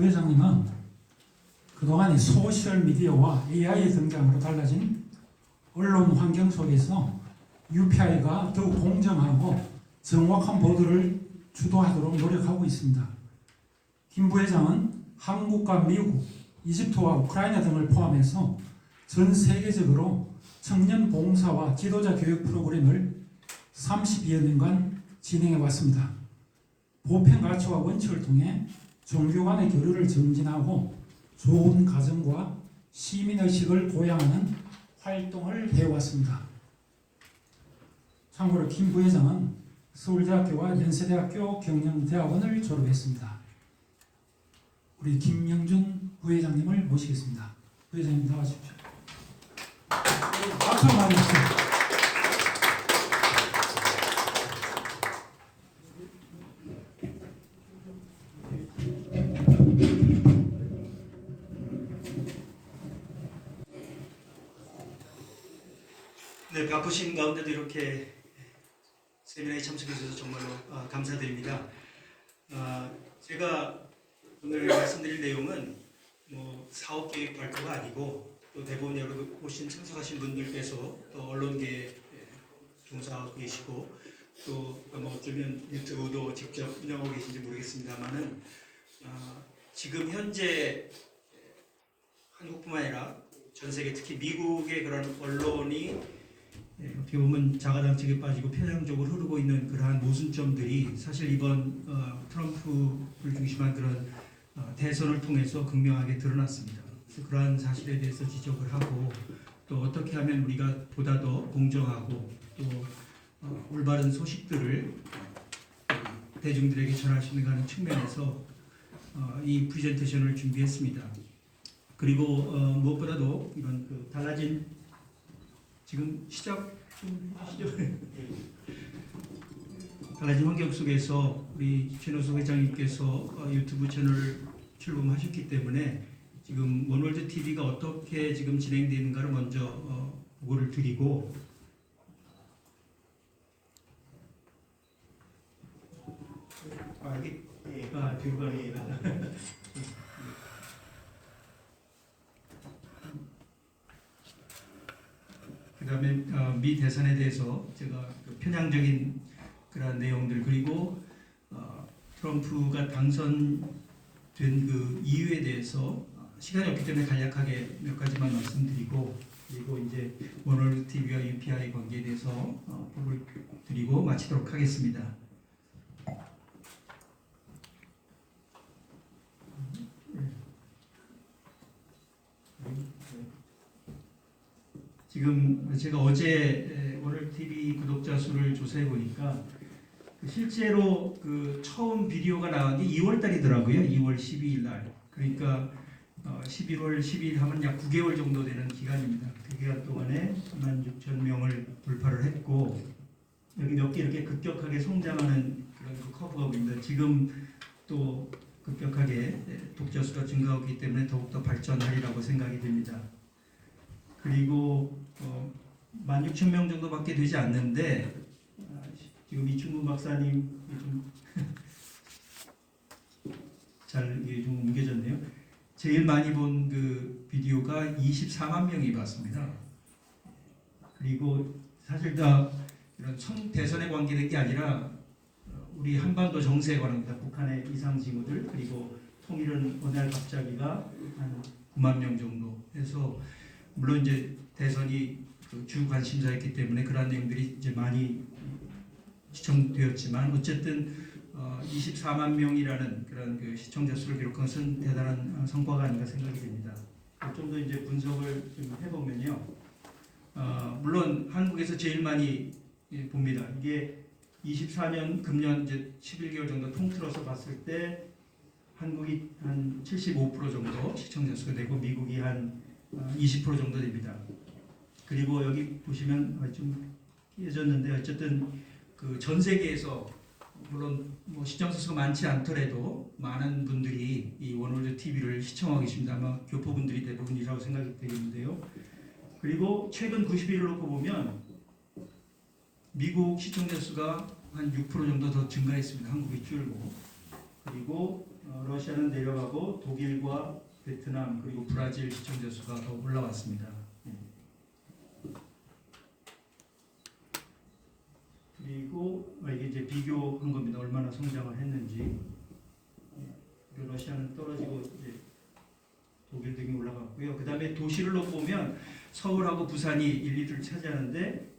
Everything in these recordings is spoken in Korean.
부회장님은 그동안 소셜 미디어와 AI의 등장으로 달라진 언론 환경 속에서 UPI가 더욱 공정하고 정확한 보도를 주도하도록 노력하고 있습니다. 김 부회장은 한국과 미국, 이집트와 우크라이나 등을 포함해서 전 세계적으로 청년 봉사와 지도자 교육 프로그램을 32여 년간 진행해 왔습니다. 보편 가치와 원칙을 통해 종교 간의 교류를 증진하고 좋은 가정과 시민의식을 고양하는 활동을 해왔습니다. 참고로 김 부회장은 서울대학교와 연세대학교 경영대학원을 졸업했습니다. 우리 김영준 부회장님을 모시겠습니다. 부회장님 나와주십시오. 박수 한번 주십시오. 네, 바쁘신 가운데도 이렇게 세미나에 참석해 주셔서 정말로 감사드립니다. 제가 오늘 말씀드릴 내용은 뭐 사업 계획 발표가 아니고 또 대부분 여러분 오신 참석하신 분들께서 또 언론계에 종사하고 계시고 또 어쩌면 유튜브도 직접 운영하고 계신지 모르겠습니다만은 지금 현재 한국뿐만 아니라 전 세계 특히 미국의 그런 언론이 어떻게 보면 자가당착에 빠지고 편향적으로 흐르고 있는 그러한 모순점들이 사실 이번 트럼프를 중심한 그런 대선을 통해서 극명하게 드러났습니다. 그래서 그러한 사실에 대해서 지적을 하고 또 어떻게 하면 우리가 보다 더 공정하고 또 올바른 소식들을 대중들에게 전할 수 있는 하는 측면에서 이 프레젠테이션을 준비했습니다. 그리고 무엇보다도 이런 그 달라진 지금 시작 좀 하시죠. 달라진 환경 속에서 우리 최노수 회장님께서 유튜브 채널을 출범하셨기 때문에 지금 원월드 TV가 어떻게 지금 진행되는가를 먼저 보고를 드리고 뒤로 가는 그 다음에 미 대선에 대해서 제가 그 편향적인 그런 내용들 그리고 트럼프가 당선된 그 이유에 대해서 시간이 없기 때문에 간략하게 몇 가지만 말씀드리고 그리고 이제 원월드 TV와 UPI 관계에 대해서 보고를 드리고 마치도록 하겠습니다. 지금 제가 어제 원월드 TV 구독자 수를 조사해 보니까 실제로 그 처음 비디오가 나온 게 2월 달이더라고요. 2월 12일 날. 그러니까 11월 12일 하면 약 9개월 정도 되는 기간입니다. 그 기간 동안에 16,000명을 돌파를 했고 여기 몇 개 이렇게 급격하게 성장하는 그런 그 커브가 보입니다. 지금 또 급격하게 독자 수가 증가하고 있기 때문에 더욱더 발전하리라고 생각이 됩니다. 그리고 16,000명 정도밖에 되지 않는데 지금 이충근 박사님 좀 옮겨졌네요. 제일 많이 본 그 비디오가 24만 명이 봤습니다. 그리고 사실 다 이런 대선에 관계된 게 아니라 우리 한반도 정세에 관합니다. 북한의 이상 징후들 그리고 통일은 어느 날 갑자기가 한 9만 명 정도 해서 물론 이제 대선이 주 관심사였기 때문에 그러한 내용들이 이제 많이 시청되었지만 어쨌든 24만 명이라는 그런 그 시청자 수를 기록한 것은 대단한 성과가 아닌가 생각이 됩니다. 좀 더 이제 분석을 좀 해보면요, 물론 한국에서 제일 많이 봅니다. 이게 24년 금년 이제 11개월 정도 통틀어서 봤을 때 한국이 한 75% 정도 시청자 수가 되고 미국이 한 20% 정도 됩니다. 그리고 여기 보시면 좀 깨졌는데 어쨌든 그 전 세계에서 물론 뭐 시청자 수가 많지 않더라도 많은 분들이 이 원월드 TV를 시청하고 계십니다. 아마 교포분들이 대부분이라고 생각이 되는데요. 그리고 최근 90일을 놓고 보면 미국 시청자 수가 한 6% 정도 더 증가했습니다. 한국이 줄고. 그리고 러시아는 내려가고 독일과 베트남 그리고 브라질 시청자 수가 더 올라왔습니다. 그리고 이게 이제 비교한 겁니다. 얼마나 성장을 했는지. 러시아는 떨어지고 이제 독일 등이 올라갔고요. 그 다음에 도시를 보면 서울하고 부산이 1, 2를 차지하는데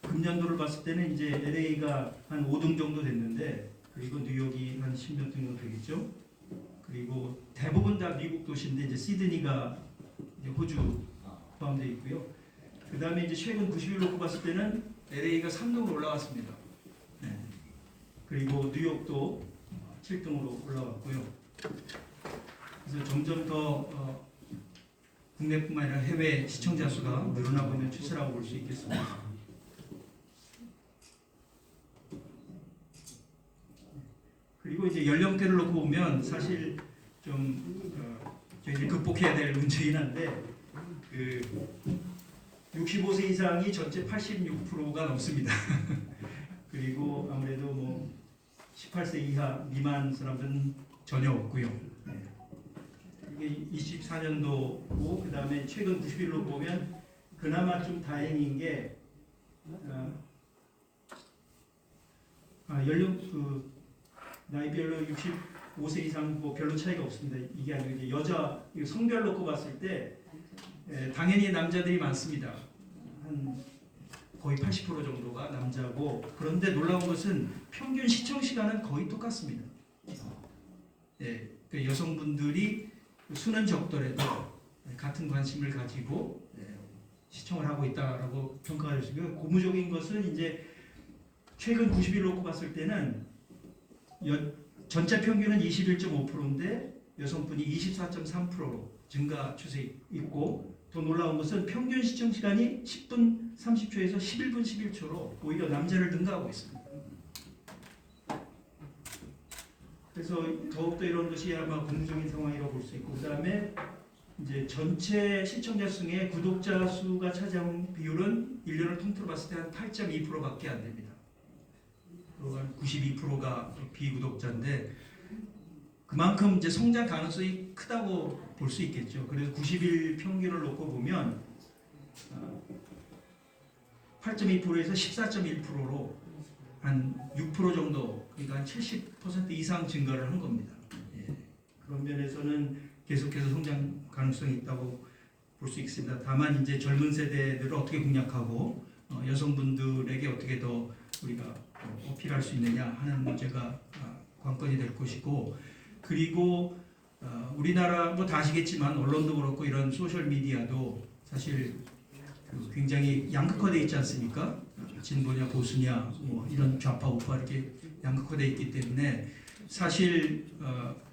금년도를 봤을 때는 이제 LA가 한 5등 정도 됐는데 그리고 뉴욕이 한 10몇 등 정도 되겠죠. 그리고 대부분 다 미국 도시인데 이제 시드니가 이제 호주 포함되어 있고요. 그 다음에 이제 최근 90일 놓고 봤을 때는 LA가 3등으로 올라왔습니다. 네. 그리고 뉴욕도 7등으로 올라왔고요. 그래서 점점 더 국내뿐만 아니라 해외 시청자 수가 늘어나고 있는 추세라고 볼 수 있겠습니다. 그리고 이제 연령대를 놓고 보면 사실 좀 저희들이 극복해야 될 문제이긴 한데 그 65세 이상이 전체 86%가 넘습니다. 그리고 아무래도 뭐 18세 이하 미만 사람들은 전혀 없고요. 네. 이게 24년도고 그 다음에 최근 90일로 보면 그나마 좀 다행인 게 연령 나이별로 65세 이상 뭐 별로 차이가 없습니다. 이게 아니고 이제 여자 성별 놓고 봤을 때 당연히 남자들이 많습니다. 한 거의 80% 정도가 남자고 그런데 놀라운 것은 평균 시청 시간은 거의 똑같습니다. 예, 그 여성분들이 수는 적더라도 같은 관심을 가지고 시청을 하고 있다라고 평가가 되시고요. 고무적인 것은 이제 최근 90일 놓고 봤을 때는 전체 평균은 21.5%인데 여성분이 24.3%로 증가 추세 있고 더 놀라운 것은 평균 시청 시간이 10분 30초에서 11분 11초로 오히려 남자를 능가하고 있습니다. 그래서 더욱더 이런 것이 아마 긍정적인 상황이라고 볼 수 있고 그 다음에 이제 전체 시청자 중에 구독자 수가 차지하는 비율은 1년을 통틀어 봤을 때 한 8.2%밖에 안 됩니다. 한 92%가 비구독자인데 그만큼 이제 성장 가능성이 크다고 볼 수 있겠죠. 그래서 90일 평균을 놓고 보면 8.2%에서 14.1%로 한 6% 정도, 그러니까 한 70% 이상 증가를 한 겁니다. 예. 그런 면에서는 계속해서 성장 가능성이 있다고 볼 수 있습니다. 다만 이제 젊은 세대들을 어떻게 공략하고 여성분들에게 어떻게 더 우리가 어필할 수 있느냐 하는 문제가 관건이 될 것이고 그리고 우리나라 뭐 다 아시겠지만 언론도 그렇고 이런 소셜 미디어도 사실 굉장히 양극화되어 있지 않습니까? 진보냐 보수냐 뭐 이런 좌파 우파 이렇게 양극화되어 있기 때문에 사실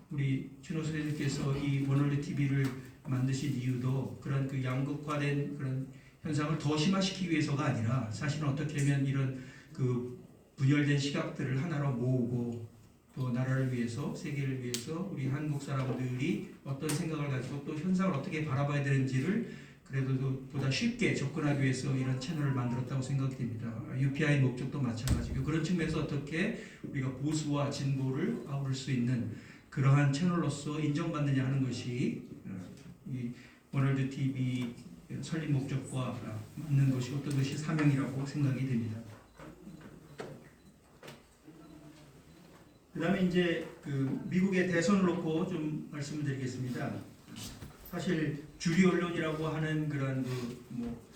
우리 준호 선생님께서 이 원월드 TV를 만드신 이유도 그런 그 양극화된 그런 현상을 더 심화시키기 위해서가 아니라 사실은 어떻게 하면 이런 그 분열된 시각들을 하나로 모으고 또 나라를 위해서 세계를 위해서 우리 한국 사람들이 어떤 생각을 가지고 또 현상을 어떻게 바라봐야 되는지를 그래도 보다 쉽게 접근하기 위해서 이런 채널을 만들었다고 생각이 됩니다. UPI 목적도 마찬가지고 그런 측면에서 어떻게 우리가 보수와 진보를 아우를 수 있는 그러한 채널로서 인정받느냐 하는 것이 이 원월드 TV 설립 목적과 맞는 것이고 또 그것이 사명이라고 생각이 됩니다. 그 다음에 이제 그 미국의 대선을 놓고 좀 말씀을 드리겠습니다. 사실 주류 언론이라고 하는 그런 뭐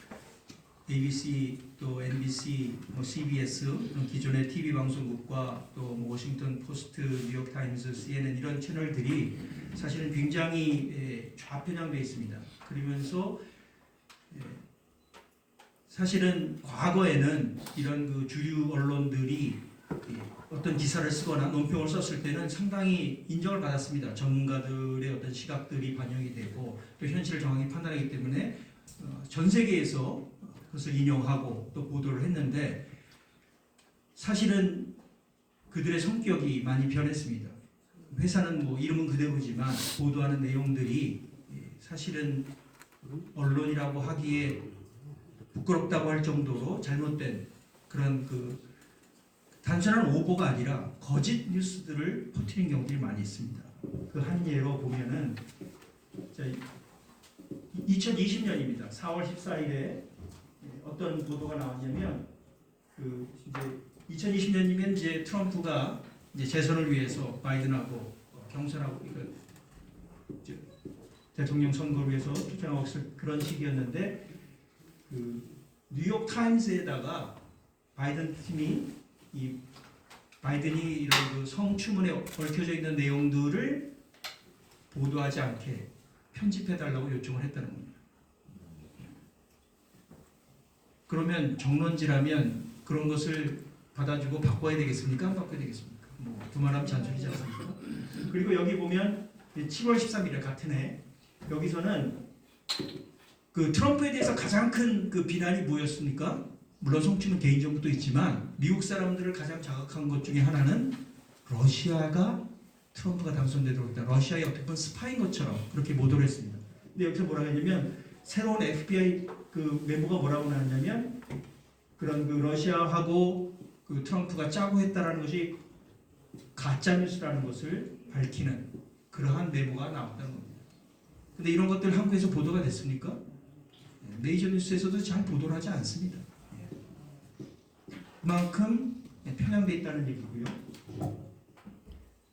ABC 또 NBC, 뭐 CBS 이런 기존의 TV 방송국과 또 뭐 워싱턴 포스트, 뉴욕 타임스, CNN 이런 채널들이 사실은 굉장히 좌편향되어 있습니다. 그러면서 사실은 과거에는 이런 그 주류 언론들이 어떤 기사를 쓰거나 논평을 썼을 때는 상당히 인정을 받았습니다. 전문가들의 어떤 시각들이 반영이 되고 또 현실을 정확히 판단하기 때문에 전 세계에서 그것을 인용하고 또 보도를 했는데 사실은 그들의 성격이 많이 변했습니다. 회사는 뭐 이름은 그대로지만 보도하는 내용들이 사실은 언론이라고 하기에 부끄럽다고 할 정도로 잘못된 그런 단순한 오보가 아니라 거짓 뉴스들을 퍼뜨리는 경우들이 많이 있습니다. 그 한 예로 보면은 2020년입니다. 4월 14일에 어떤 보도가 나왔냐면 그 이제 2020년이면 이제 트럼프가 이제 재선을 위해서 바이든하고 경선하고 대통령 선거를 위해서 투쟁하고 있을 그런 시기였는데 그 뉴욕 타임스에다가 바이든 팀이 이 바이든이 이런 그 성추문에 얽혀져 있는 내용들을 보도하지 않게 편집해 달라고 요청을 했다는 겁니다. 그러면 정론지라면 그런 것을 받아주고 바꿔야 되겠습니까? 안 바꿔야 되겠습니까? 뭐 두말하면 잔소리지 않습니까? 그리고 여기 보면 7월 13일에 같은 해 여기서는 그 트럼프에 대해서 가장 큰 그 비난이 뭐였습니까? 물론 성추문 개인정보도 있지만 미국 사람들을 가장 자극한 것 중에 하나는 러시아가 트럼프가 당선되도록 했다. 러시아의 어떻게 보면 스파인 것처럼 그렇게 보도를 했습니다. 근데 여기서 뭐라고 했냐면 새로운 FBI 그 메모가 뭐라고 나왔냐면 그런 그 러시아하고 그 트럼프가 짜고 했다라는 것이 가짜 뉴스라는 것을 밝히는 그러한 메모가 나왔다는 겁니다. 근데 이런 것들 한국에서 보도가 됐습니까? 메이저 뉴스에서도 잘 보도를 하지 않습니다. 그만큼 편향돼 있다는 얘기고요.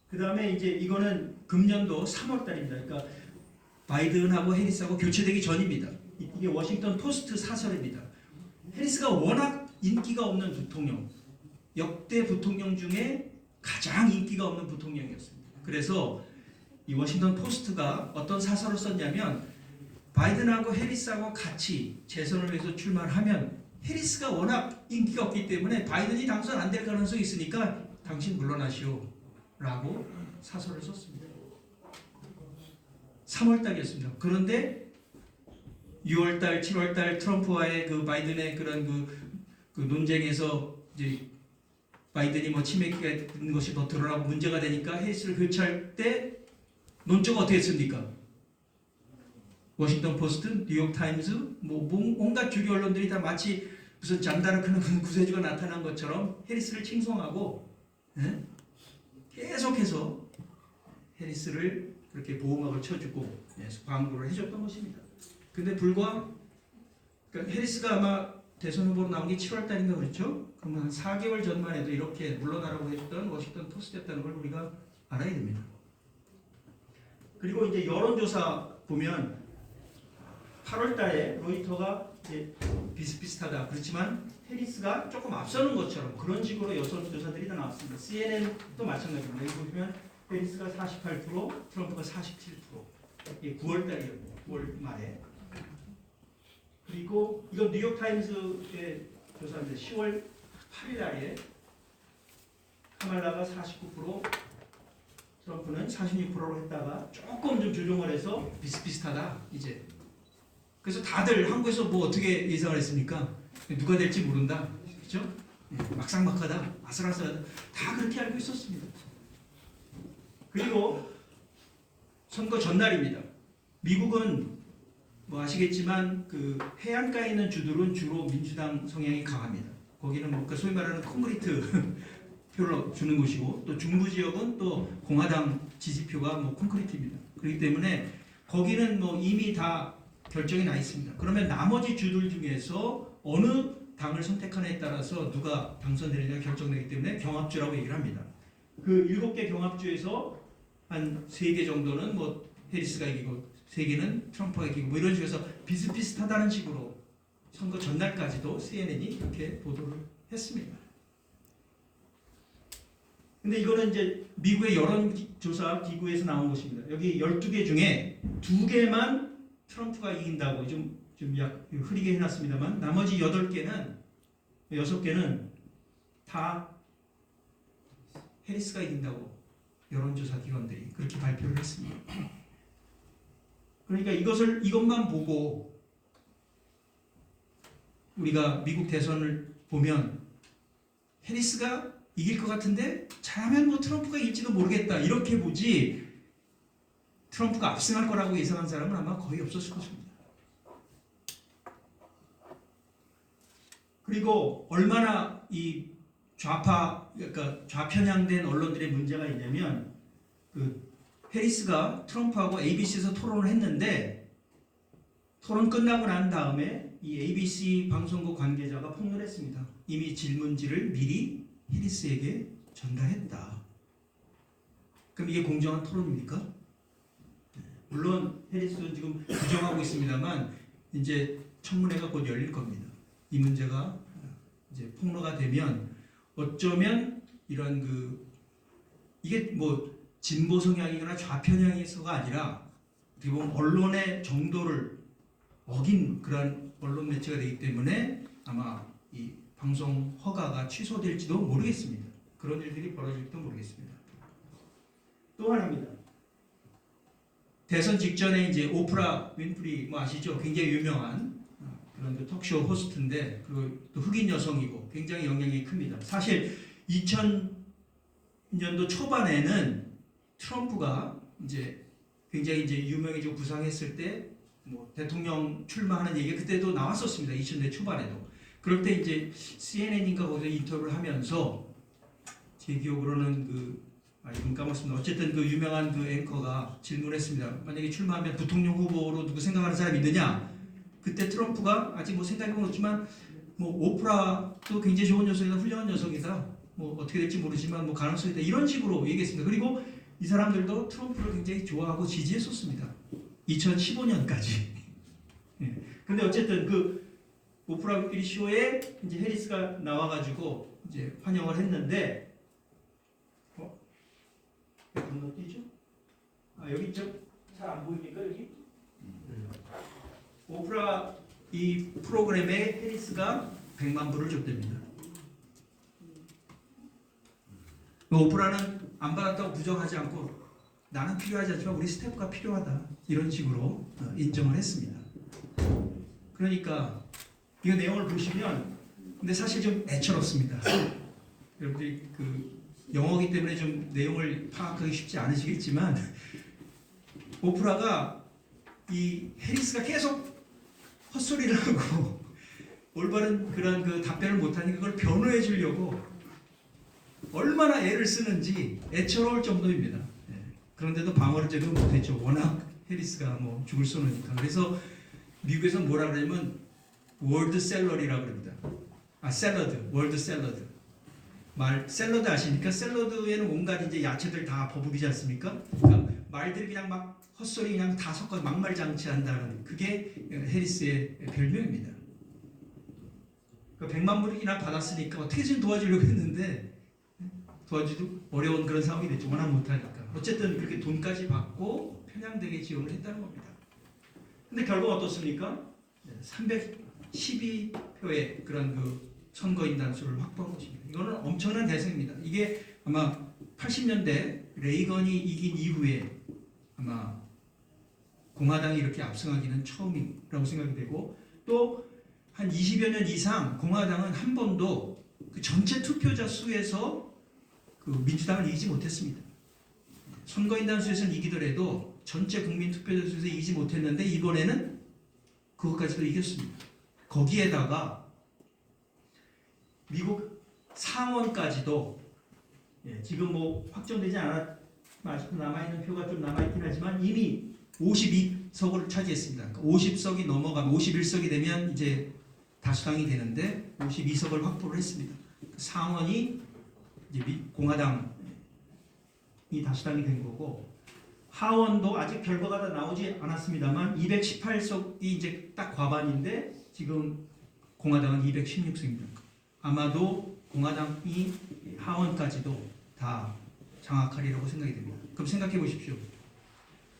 그 다음에 이제 이거는 금년도 3월 달입니다. 그러니까 바이든하고 해리스하고 교체되기 전입니다. 이게 워싱턴 포스트 사설입니다. 해리스가 워낙 인기가 없는 부통령, 역대 부통령 중에 가장 인기가 없는 부통령이었습니다. 그래서 이 워싱턴 포스트가 어떤 사설을 썼냐면 바이든하고 해리스하고 같이 재선을 위해서 출마를 하면 해리스가 워낙 인기가 없기 때문에 바이든이 당선 안 될 가능성이 있으니까 당신 물러나시오 라고 사설을 썼습니다. 3월달이었습니다. 그런데 6월달, 7월달 트럼프와의 그 바이든의 그런 그 논쟁에서 이제 바이든이 뭐 치매기가 있는 것이 더 드러나고 문제가 되니까 해리스를 교체할 때 논조가 어떻게 했습니까? 워싱턴 포스트, 뉴욕 타임즈, 뭐 온갖 주류 언론들이 다 마치 무슨 장다르크는 구세주가 나타난 것처럼 해리스를 칭송하고 계속해서 해리스를 그렇게 보호막을 쳐주고 광고를 해줬던 것입니다. 근데 그러니까 해리스가 아마 대선 후보로 나온 게 7월 달인가 그렇죠? 그러면 한 4개월 전만 해도 이렇게 물러나라고 했던 워싱턴 포스트였다는 걸 우리가 알아야 됩니다. 그리고 이제 여론조사 보면 8월 달에 로이터가 이제 비슷비슷하다. 그렇지만 해리스가 조금 앞서는 것처럼 그런 식으로 여론조사들이 다 나왔습니다. CNN도 마찬가지입니다. 여기 보시면 해리스가 48%, 트럼프가 47%. 이게 9월 달이었고 9월 말에. 그리고 이건 뉴욕타임스의 조사인데 10월 8일 날에 카말라가 49%, 트럼프는 46%로 했다가 조금 좀 조정을 해서 비슷비슷하다 이제. 그래서 다들 한국에서 뭐 어떻게 예상을 했습니까? 누가 될지 모른다, 그렇죠? 막상막하다, 아슬아슬하다, 다 그렇게 알고 있었습니다. 그리고 선거 전날입니다. 미국은 뭐 아시겠지만 그 해안가에 있는 주들은 주로 민주당 성향이 강합니다. 거기는 뭐 소위 말하는 콘크리트 표를 주는 곳이고 또 중부 지역은 또 공화당 지지표가 뭐 콘크리트입니다. 그렇기 때문에 거기는 뭐 이미 다 결정이 나 있습니다. 그러면 나머지 주들 중에서 어느 당을 선택하느냐에 따라서 누가 당선되느냐 결정되기 때문에 경합주라고 얘기를 합니다. 그 7개 경합주에서 한 3개 정도는 뭐 해리스가 이기고 3개는 트럼프가 이기고 뭐 이런 식으로 해서 비슷비슷하다는 식으로 선거 전날까지도 CNN이 그렇게 보도를 했습니다. 근데 이거는 이제 미국의 여론조사 기구에서 나온 것입니다. 여기 12개 중에 2개만 트럼프가 이긴다고 좀 흐리게 해놨습니다만 나머지 6개는 다 해리스가 이긴다고 여론조사 기관들이 그렇게 발표를 했습니다. 그러니까 이것만 보고 우리가 미국 대선을 보면 해리스가 이길 것 같은데 잘하면 뭐 트럼프가 이길지도 모르겠다 이렇게 보지 트럼프가 압승할 거라고 예상한 사람은 아마 거의 없었을 것입니다. 그리고 얼마나 이 그러니까 좌편향된 언론들의 문제가 있냐면 그 해리스가 트럼프하고 ABC에서 토론을 했는데 토론 끝나고 난 다음에 이 ABC 방송국 관계자가 폭로했습니다. 이미 질문지를 미리 해리스에게 전달했다. 그럼 이게 공정한 토론입니까? 물론 해리스도 지금 부정하고 있습니다만 이제 청문회가 곧 열릴 겁니다. 이 문제가 이제 폭로가 되면 어쩌면 이런 이게 뭐 진보 성향이거나 좌편향에서가 아니라 어떻게 보면 언론의 정도를 어긴 그런 언론 매체가 되기 때문에 아마 이 방송 허가가 취소될지도 모르겠습니다. 그런 일들이 벌어질지도 모르겠습니다. 또 하나입니다. 대선 직전에 이제 오프라 윈프리 뭐 아시죠? 굉장히 유명한 그런 토크쇼 호스트인데 그리고 또 흑인 여성이고 굉장히 영향력이 큽니다. 사실 2000년도 초반에는 트럼프가 이제 굉장히 이제 유명해지고 부상했을 때 뭐 대통령 출마하는 얘기가 그때도 나왔었습니다. 2000년 초반에도. 그럴 때 이제 CNN인가 거기서 인터뷰를 하면서 제 기억으로는 이름 까먹었습니다. 어쨌든 그 유명한 그 앵커가 질문했습니다. 만약에 출마하면 부통령 후보로 누구 생각하는 사람이 있느냐? 그때 트럼프가 아직 뭐 생각해본 없지만 뭐 오프라도 굉장히 좋은 여성이다, 훌륭한 여성이다. 뭐 어떻게 될지 모르지만 뭐 가능성이 있다. 이런 식으로 얘기했습니다. 그리고 이 사람들도 트럼프를 굉장히 좋아하고 지지했었습니다. 2015년까지. 예. 근데 어쨌든 그 오프라 윈프리 쇼에 이제 해리스가 나와가지고 이제 환영을 했는데, 건너뛰죠? 여기 있죠? 잘 안 보입니까 여기? 오프라 이 프로그램에 해리스가 100만 불을 줬답니다. 오프라는 안 받았다고 부정하지 않고 나는 필요하지 않지만 우리 스태프가 필요하다 이런 식으로 인정을 했습니다. 그러니까 이 내용을 보시면 근데 사실 좀 애처롭습니다. 여러분들이 영어이기 때문에 좀 내용을 파악하기 쉽지 않으시겠지만 오프라가 이 해리스가 계속 헛소리를 하고 올바른 그런 답변을 못하니까 그걸 변호해 주려고 얼마나 애를 쓰는지 애처로울 정도입니다. 그런데도 방어를 제대로 못했죠. 워낙 해리스가 뭐 죽을 쏘니까. 그래서 미국에서 뭐라 그러냐면 월드 샐러리라고 그럽니다. 샐러드, 월드 샐러드. 샐러드 아십니까? 샐러드에는 온갖 이제 야채들 다 버무리지 않습니까? 그러니까 말들이 그냥 막 헛소리 그냥 다 섞어서 막말장치한다는 그게 해리스의 별명입니다. 그러니까 100만 불이나 받았으니까 어떻게든 도와주려고 했는데 도와주기도 어려운 그런 상황이 됐죠. 워낙 못하니까. 어쨌든 그렇게 돈까지 받고 편향되게 지원을 했다는 겁니다. 근데 결과가 어떻습니까? 312표의 그런 선거인단 수를 확보한 것입니다. 이거는 엄청난 대승입니다. 이게 아마 80년대 레이건이 이긴 이후에 아마 공화당이 이렇게 압승하기는 처음이라고 생각이 되고 또 한 20여 년 이상 공화당은 한 번도 그 전체 투표자 수에서 민주당을 이기지 못했습니다. 선거인단 수에서는 이기더라도 전체 국민 투표자 수에서 이기지 못했는데 이번에는 그것까지도 이겼습니다. 거기에다가 미국 상원까지도 지금 뭐 확정되지 않았 아직도 남아있는 표가 좀 남아있긴 하지만 이미 52석을 차지했습니다. 그러니까 50석이 넘어가면 51석이 되면 이제 다수당이 되는데 52석을 확보를 했습니다. 상원이 이제 공화당이 다수당이 된 거고 하원도 아직 결과가 다 나오지 않았습니다만 218석이 이제 딱 과반인데 지금 공화당은 216석입니다. 아마도 공화당이 하원까지도 다 장악하리라고 생각이 됩니다. 그럼 생각해 보십시오.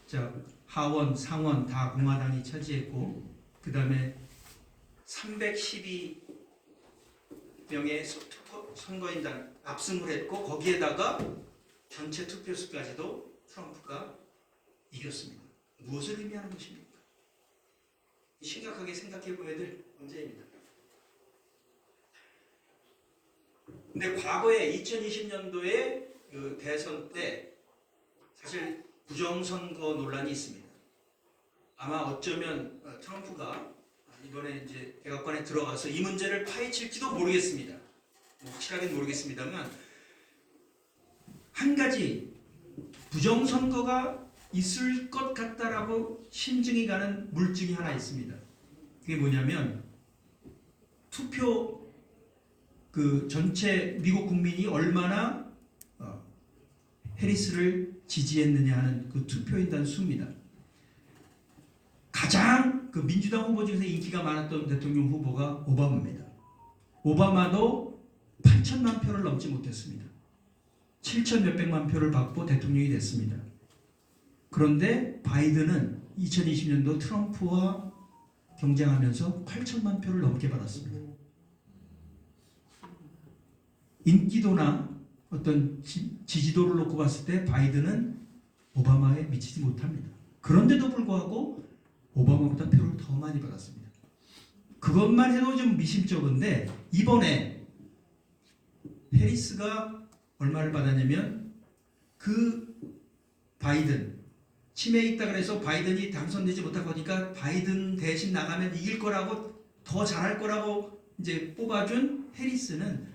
자, 하원, 상원 다 공화당이 차지했고 그 다음에 312명의 선거인단 압승을 했고 거기에다가 전체 투표수까지도 트럼프가 이겼습니다. 무엇을 의미하는 것입니까? 심각하게 생각해 보아야 될 문제입니다. 근데 과거에 2020년도에 그 대선 때 사실 부정선거 논란이 있습니다. 아마 어쩌면 트럼프가 이번에 이제 백악관에 들어가서 이 문제를 파헤칠지도 모르겠습니다. 뭐 확실하게는 모르겠습니다만 한 가지 부정선거가 있을 것 같다라고 심증이 가는 물증이 하나 있습니다. 그게 뭐냐면 투표 그 전체 미국 국민이 얼마나 해리스를 지지했느냐 하는 그 투표인단 수입니다. 가장 그 민주당 후보 중에서 인기가 많았던 대통령 후보가 오바마입니다. 오바마도 8천만 표를 넘지 못했습니다. 7천 몇백만 표를 받고 대통령이 됐습니다. 그런데 바이든은 2020년도 트럼프와 경쟁하면서 8천만 표를 넘게 받았습니다. 인기도나 어떤 지지도를 놓고 봤을 때 바이든은 오바마에 미치지 못합니다. 그런데도 불구하고 오바마보다 표를 더 많이 받았습니다. 그것만 해도 좀 미심쩍은데 이번에 해리스가 얼마를 받았냐면 그 바이든 치매에 있다 그래서 바이든이 당선되지 못하고 하니까 바이든 대신 나가면 이길 거라고 더 잘할 거라고 이제 뽑아준 해리스는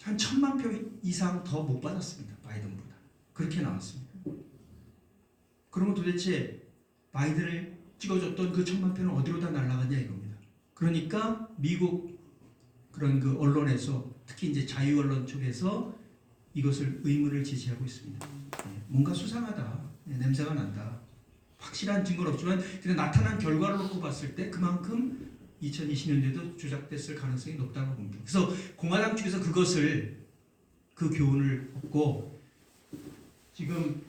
한 1,000만 표 이상 더 못 받았습니다. 바이든보다. 그렇게 나왔습니다. 그러면 도대체 바이든을 찍어줬던 그 1,000만 표는 어디로 다 날아갔냐 이겁니다. 그러니까 미국 그런 그 언론에서 특히 이제 자유 언론 쪽에서 이것을 의문을 제기하고 있습니다. 뭔가 수상하다. 냄새가 난다. 확실한 증거는 없지만 그냥 나타난 결과를 놓고 봤을 때 그만큼 2020년대도 조작됐을 가능성이 높다고 봅니다. 그래서 공화당 측에서 그 교훈을 얻고 지금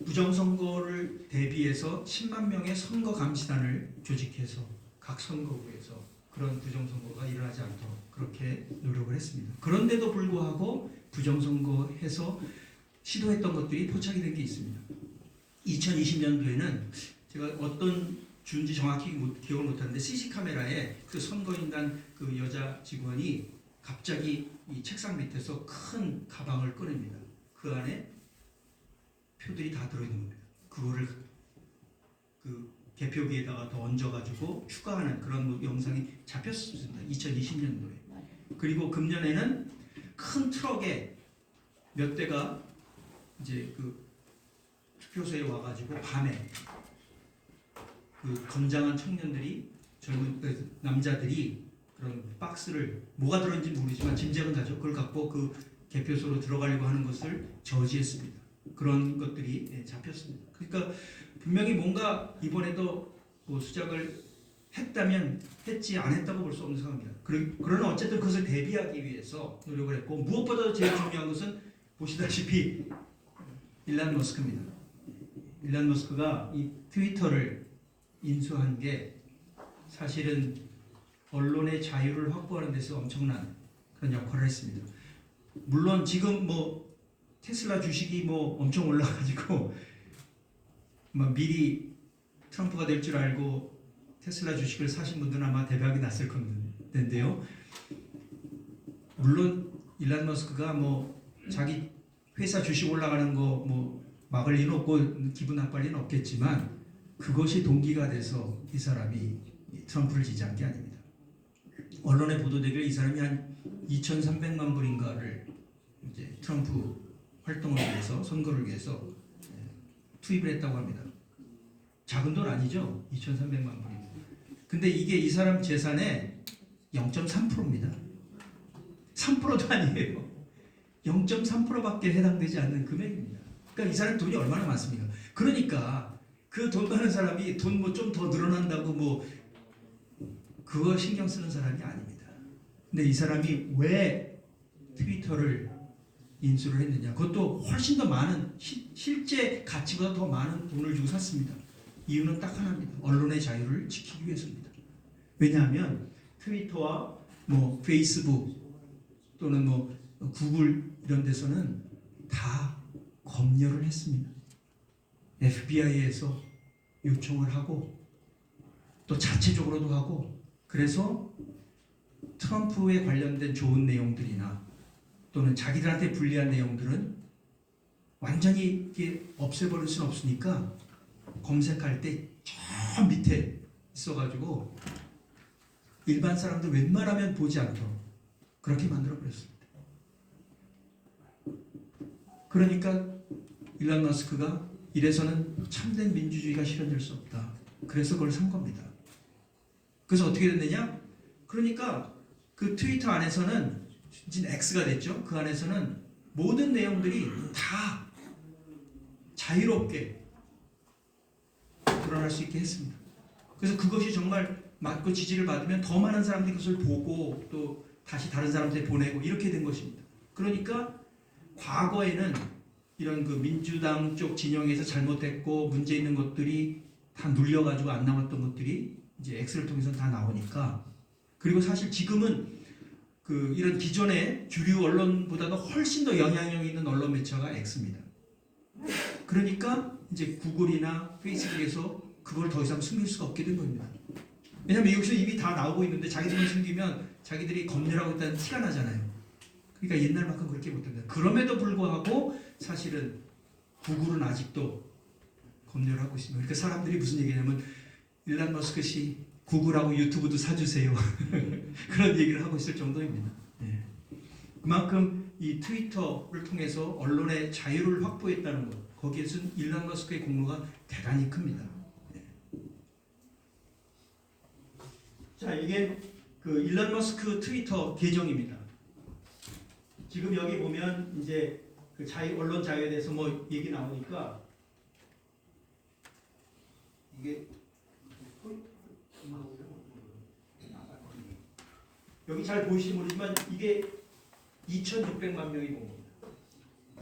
부정선거를 대비해서 10만 명의 선거 감시단을 조직해서 각 선거구에서 그런 부정선거가 일어나지 않도록 그렇게 노력을 했습니다. 그런데도 불구하고 부정선거해서 시도했던 것들이 포착이 된 게 있습니다. 2020년도에는 제가 어떤 주인지 정확히 기억을 못하는데 CC카메라에 그 선거인단 그 여자 직원이 갑자기 이 책상 밑에서 큰 가방을 꺼냅니다. 그 안에 표들이 다 들어있는 겁니다. 그거를 그 개표기에다가 더 얹어가지고 추가하는 그런 영상이 잡혔습니다. 2020년도에. 그리고 금년에는 큰 트럭에 몇 대가 이제 그 투표소에 와가지고 밤에 그 건장한 청년들이 젊은 남자들이 그런 박스를 뭐가 들었는지 모르지만 짐작은 가죠. 그걸 갖고 그 개표소로 들어가려고 하는 것을 저지했습니다. 그런 것들이 잡혔습니다. 그러니까 분명히 뭔가 이번에도 뭐 수작을 했다면 했지 안 했다고 볼 수 없는 상황입니다. 그러나 어쨌든 그것을 대비하기 위해서 노력을 했고 무엇보다도 제일 중요한 것은 보시다시피 일론 머스크입니다. 일론 머스크가 이 트위터를 인수한 게 사실은 언론의 자유를 확보하는 데서 엄청난 그런 역할을 했습니다. 물론 지금 뭐 테슬라 주식이 뭐 엄청 올라가지고 막 미리 트럼프가 될 줄 알고 테슬라 주식을 사신 분들은 아마 대박이 났을 건데요. 물론 일론 머스크가 뭐 자기 회사 주식 올라가는 거 뭐 막을 리는 없고 기분 나쁠 리는 없겠지만 그것이 동기가 돼서 이 사람이 트럼프를 지지한 게 아닙니다. 언론에 보도되길 이 사람이 한 2,300만 불인가를 이제 트럼프 활동을 위해서 선거를 위해서 투입을 했다고 합니다. 작은 돈 아니죠? 2,300만 불이. 근데 이게 이 사람 재산의 0.3%입니다. 3%도 아니에요. 0.3%밖에 해당되지 않는 금액입니다. 그러니까 이 사람 돈이 얼마나 많습니까? 그러니까 그 돈 많은 사람이 돈 뭐 좀 더 늘어난다고 뭐 그거 신경 쓰는 사람이 아닙니다. 근데 이 사람이 왜 트위터를 인수를 했느냐? 그것도 훨씬 더 많은 실제 가치보다 더 많은 돈을 주고 샀습니다. 이유는 딱 하나입니다. 언론의 자유를 지키기 위해서입니다. 왜냐하면 트위터와 뭐 페이스북 또는 뭐 구글 이런 데서는 다 검열을 했습니다. FBI에서 요청을 하고 또 자체적으로도 하고 그래서 트럼프에 관련된 좋은 내용들이나 또는 자기들한테 불리한 내용들은 완전히 이렇게 없애버릴 수는 없으니까 검색할 때 저 밑에 있어가지고 일반 사람들 웬만하면 보지 않도록 그렇게 만들어버렸습니다. 그러니까 일론 머스크가 이래서는 참된 민주주의가 실현될 수 없다. 그래서 그걸 산 겁니다. 그래서 어떻게 됐느냐? 그러니까 그 트위터 안에서는 이제 X가 됐죠. 그 안에서는 모든 내용들이 다 자유롭게 드러날 수 있게 했습니다. 그래서 그것이 정말 맞고 지지를 받으면 더 많은 사람들이 그것을 보고 또 다시 다른 사람들한테 보내고 이렇게 된 것입니다. 그러니까 과거에는 이런 그 민주당 쪽 진영에서 잘못했고 문제 있는 것들이 다 눌려가지고 안 나왔던 것들이 이제 X를 통해서 다 나오니까, 그리고 사실 지금은 그 이런 기존의 주류 언론보다도 훨씬 더 영향력 있는 언론 매체가 X입니다. 그러니까 이제 구글이나 페이스북에서 그걸 더 이상 숨길 수가 없게 된 겁니다. 왜냐하면 여기서 이미 다 나오고 있는데 자기들이 숨기면 자기들이 검열하고 있다는 티가 나잖아요. 그러니까 옛날만큼 그렇게 못합니다. 그럼에도 불구하고 사실은 구글은 아직도 검열하고 있습니다. 그러니까 사람들이 무슨 얘기냐면 일론 머스크 씨 구글하고 유튜브도 사주세요. 그런 얘기를 하고 있을 정도입니다. 네. 그만큼 이 트위터를 통해서 언론의 자유를 확보했다는 것, 거기에서는 일론 머스크의 공로가 대단히 큽니다. 네. 자, 이게 그 일론 머스크 트위터 계정입니다. 지금 여기 보면 이제 그 언론 자유에 대해서 뭐 얘기 나오니까 이게 여기 잘 보이시지 모르지만 이게 2,600만 명이 본 겁니다.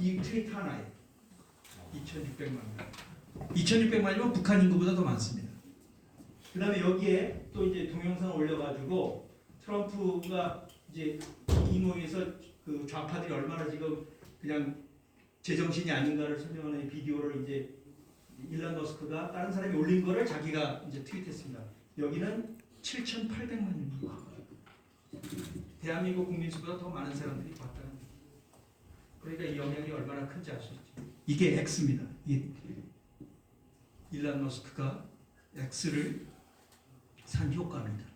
이 트윗 하나에 2,600만 명. 2,600만이면 북한 인구보다 더 많습니다. 그 다음에 여기에 또 이제 동영상을 올려가지고 트럼프가 이제 이 모임에서 그 좌파들이 얼마나 지금 그냥 제정신이 아닌가를 설명하는 비디오를 이제 일론 머스크가 다른 사람이 올린 거를 자기가 이제 트윗했습니다. 여기는 7,800만 명. 대한민국 국민 수보다 더 많은 사람들이 봤다는 거예요. 그러니까 이 영향이 얼마나 큰지 알 수 있죠. 이게 X입니다. 일론 머스크가 X를 산 효과입니다.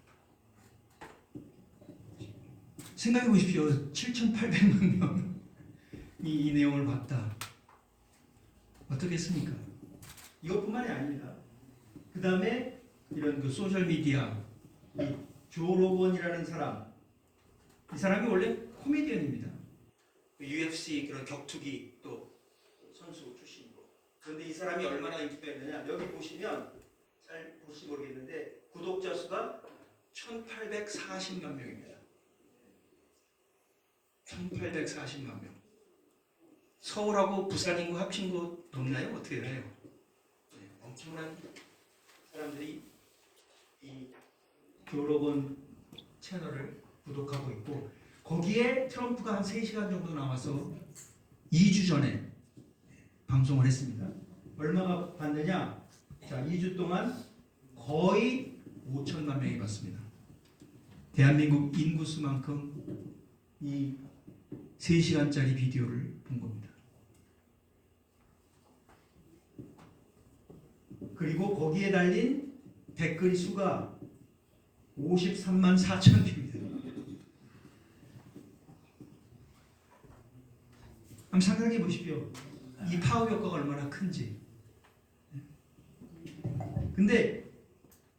생각해 보십시오. 7,800만 명이 이 내용을 봤다. 어떻겠습니까? 이것뿐만이 아닙니다. 그 다음에 이런 그 소셜 미디어, 이 조 로건이라는 사람, 이 사람이 원래 코미디언입니다. UFC 그런 격투기 또 선수 출신이고. 그런데 이 사람이 얼마나 인기가 있느냐? 여기 보시면 잘 보실지 모르겠는데 구독자 수가 1,840만 명입니다. 1,840만 명. 서울하고 부산 인구 합친 거 높나요? 어떻게 되나요? 네, 엄청난 사람들이 이 조로건 채널을 구독하고 있고, 거기에 트럼프가 한 3시간 정도 나와서 2주 전에 방송을 했습니다. 얼마가 봤느냐? 자, 2주 동안 거의 5천만 명이 봤습니다. 대한민국 인구수만큼 이 3시간짜리 비디오를 본 겁니다. 그리고 거기에 달린 댓글 수가 53만 4천 개입니다. 한번 생각해 보십시오. 이 파워 효과가 얼마나 큰지. 근데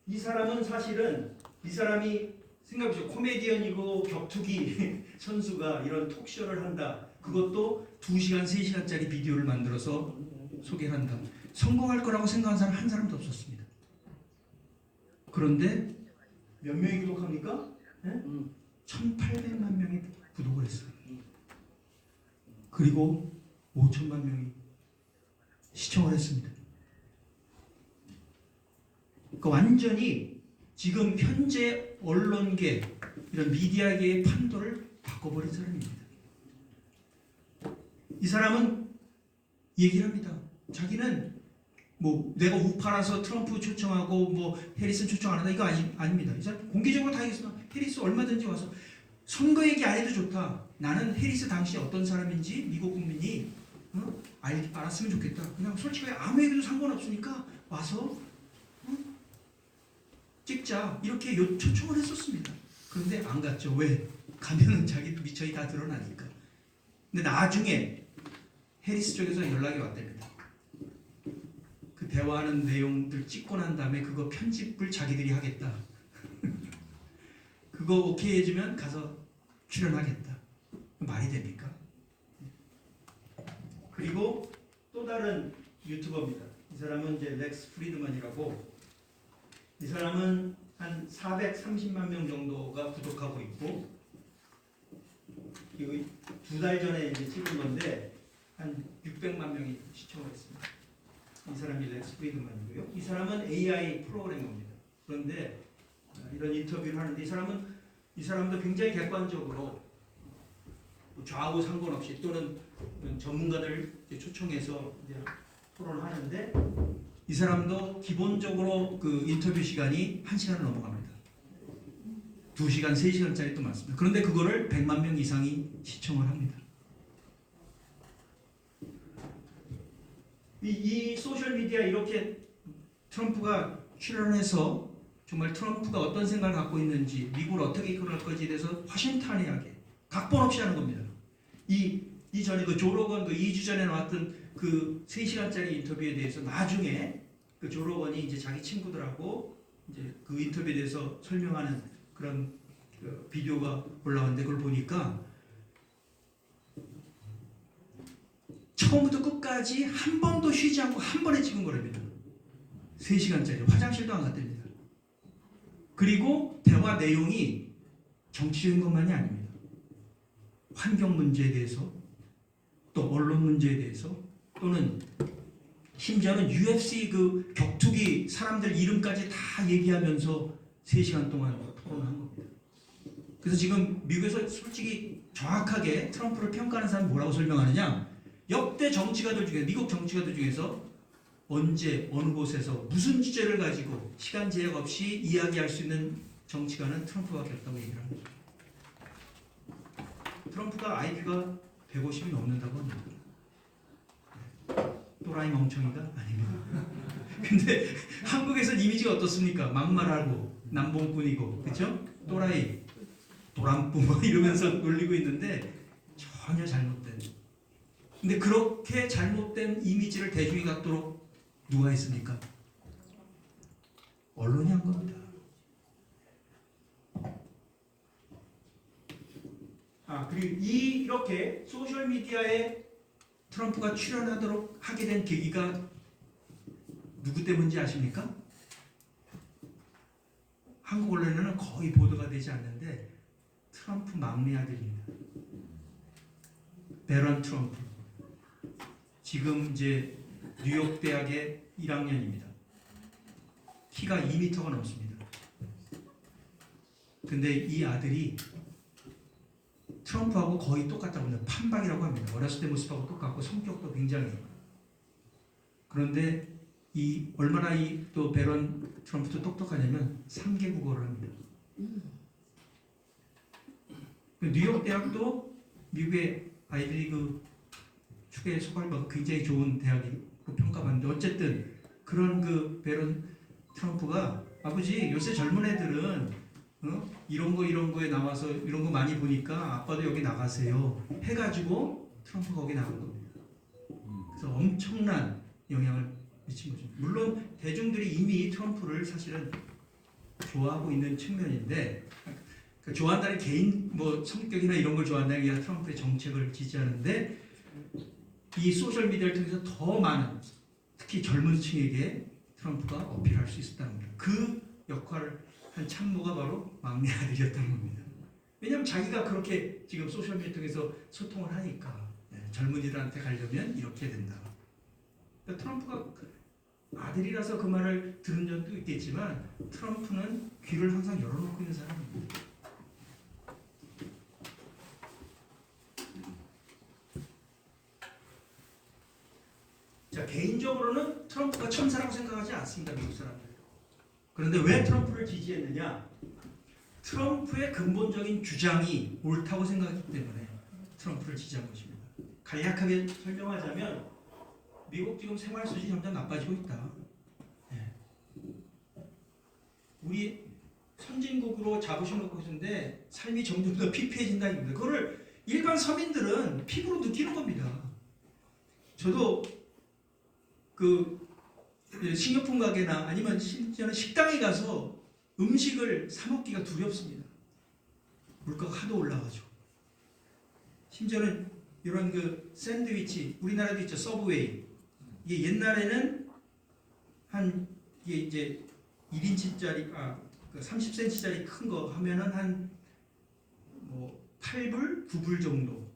이 사람은 사실은 이 사람이 생각해 보십시오. 코미디언이고 격투기 선수가 이런 톡쇼를 한다. 그것도 2시간, 3시간짜리 비디오를 만들어서 소개한다. 성공할 거라고 생각한 사람 한 사람도 없었습니다. 그런데 몇 명이 구독합니까? 네? 1,800만 명이 구독을 했어요. 그리고 5천만 명이 시청을 했습니다. 그러니까 완전히 지금 현재 언론계, 이런 미디어계의 판도를 바꿔버린 사람입니다. 이 사람은 얘기를 합니다. 자기는 뭐 내가 우파라서 트럼프 초청하고 뭐 해리슨 초청 안 한다 이거 아닙니다. 이 사람 공개적으로 다 얘기했어. 해리스 얼마든지 와서 선거 얘기 안 해도 좋다. 나는 해리스 당시 어떤 사람인지 미국 국민이 알았으면 좋겠다. 그냥 솔직하게 아무 얘기도 상관없으니까 와서 찍자 이렇게 초청을 했었습니다. 그런데 안 갔죠. 왜? 가면은 자기 미천이 다 드러나니까. 근데 나중에 해리스 쪽에서 연락이 왔답니다. 그 대화하는 내용들 찍고 난 다음에 그거 편집을 자기들이 하겠다. 그거 오케이 해주면 가서 출연하겠다. 말이 됩니까? 그리고 또 다른 유튜버입니다. 이 사람은 이제 렉스 프리드먼이라고, 이 사람은 한 430만 명 정도가 구독하고 있고, 이거 2달 전에 이제 찍은 건데 한 600만 명이 시청을 했습니다. 이 사람이 렉스 프리드먼이고요. 이 사람은 AI 프로그래머입니다. 그런데 이런 인터뷰를 하는데 이 사람도 굉장히 객관적으로 좌우 상관없이 또는 전문가들 초청해서 이제 토론하는데, 이 사람도 기본적으로 그 인터뷰 시간이 1시간을 넘어갑니다. 2시간, 3시간짜리 또 많습니다. 그런데 그거를 100만 명 이상이 시청을 합니다. 이 소셜미디어 이렇게 트럼프가 출연해서 정말 트럼프가 어떤 생각을 갖고 있는지, 미국을 어떻게 이끌어갈 건지에 대해서 화신탄회하게 각본 없이 하는 겁니다. 이 전에 그 조 로건 그 2주 전에 나왔던 그 3시간짜리 인터뷰에 대해서 나중에 그 조 로건이 이제 자기 친구들하고 이제 그 인터뷰에 대해서 설명하는 그런 그 비디오가 올라왔는데, 그걸 보니까 처음부터 끝까지 한 번도 쉬지 않고 한 번에 찍은 거랍니다. 3시간짜리 화장실도 안 갔답니다. 그리고 대화 내용이 정치적인 것만이 아닙니다. 환경 문제에 대해서, 또 언론 문제에 대해서, 또는 심지어는 UFC 그 격투기 사람들 이름까지 다 얘기하면서 3시간 동안 토론한 겁니다. 그래서 지금 미국에서 솔직히 정확하게 트럼프를 평가하는 사람이 뭐라고 설명하느냐, 역대 정치가들 중에, 미국 정치가들 중에서 언제 어느 곳에서 무슨 주제를 가지고 시간 제약 없이 이야기할 수 있는 정치가는 트럼프밖에 없다고 얘기를 합니다. 트럼프가 IQ가 150이 넘는다고 합니다. 또라이 멍청이가 아닙니다. 근데 한국에서는 이미지가 어떻습니까? 막말하고 남봉꾼이고, 그렇죠? 또라이, 도랑뿌 뭐 이러면서 놀리고 있는데 전혀 잘못된. 근데 그렇게 잘못된 이미지를 대중이 갖도록 누가 했습니까? 언론이 한 겁니다. 그리고 이렇게 소셜 미디어에 트럼프가 출연하도록 하게 된 계기가 누구 때문인지 아십니까? 한국 언론에는 거의 보도가 되지 않는데 트럼프 막내 아들입니다. 베런 트럼프. 지금 이제 뉴욕 대학의 1학년입니다. 키가 2m가 넘습니다. 근데 이 아들이 트럼프하고 거의 똑같다고 합니다. 판박이라고 합니다. 어렸을 때 모습하고 똑같고 성격도 굉장히. 그런데 얼마나 또 베런 트럼프도 똑똑하냐면 3개 국어를 합니다. 뉴욕 대학도 미국의 아이비리그 축에 속할 굉장히 좋은 대학이고 평가받는데, 어쨌든 그런 그 베런 트럼프가 아버지 요새 젊은 애들은 이런 거에 나와서 이런 거 많이 보니까 아빠도 여기 나가세요 해가지고 트럼프가 거기 나간 겁니다. 그래서 엄청난 영향을 미친 거죠. 물론 대중들이 이미 트럼프를 사실은 좋아하고 있는 측면인데, 좋아한다는 개인 성격이나 이런 걸 좋아한다는 게 아니라 트럼프의 정책을 지지하는데, 이 소셜 미디어를 통해서 더 많은, 특히 젊은 층에게 트럼프가 어필할 수 있었다는 겁니다. 그 역할을 한 참모가 바로 막내 아들이었다는 겁니다. 왜냐하면 자기가 그렇게 지금 소셜 미디어 통해서 소통을 하니까 젊은이들한테 가려면 이렇게 된다. 그러니까 트럼프가 아들이라서 그 말을 들은 적도 있겠지만 트럼프는 귀를 항상 열어놓고 있는 사람입니다. 자, 개인적으로는 트럼프가 천사라고 생각하지 않습니다, 미국 사람들. 그런데 왜 트럼프를 지지했느냐? 트럼프의 근본적인 주장이 옳다고 생각했기 때문에 트럼프를 지지한 것입니다. 간략하게 설명하자면 미국 지금 생활 수준이 점점 나빠지고 있다. 우리 선진국으로 자부심 갖고 있는데 삶이 점점 더 피폐해진다는 겁니다. 그거를 일반 서민들은 피부로 느끼는 겁니다. 저도 그 식료품 가게나 아니면 심지어는 식당에 가서 음식을 사 먹기가 두렵습니다. 물가가 하도 올라가지고. 심지어는 이런 그 샌드위치, 우리나라도 있죠, 서브웨이. 이게 옛날에는 한 이게 이제 1인치짜리 그 30cm짜리 큰 거 하면은 한 뭐 8불, 9불 정도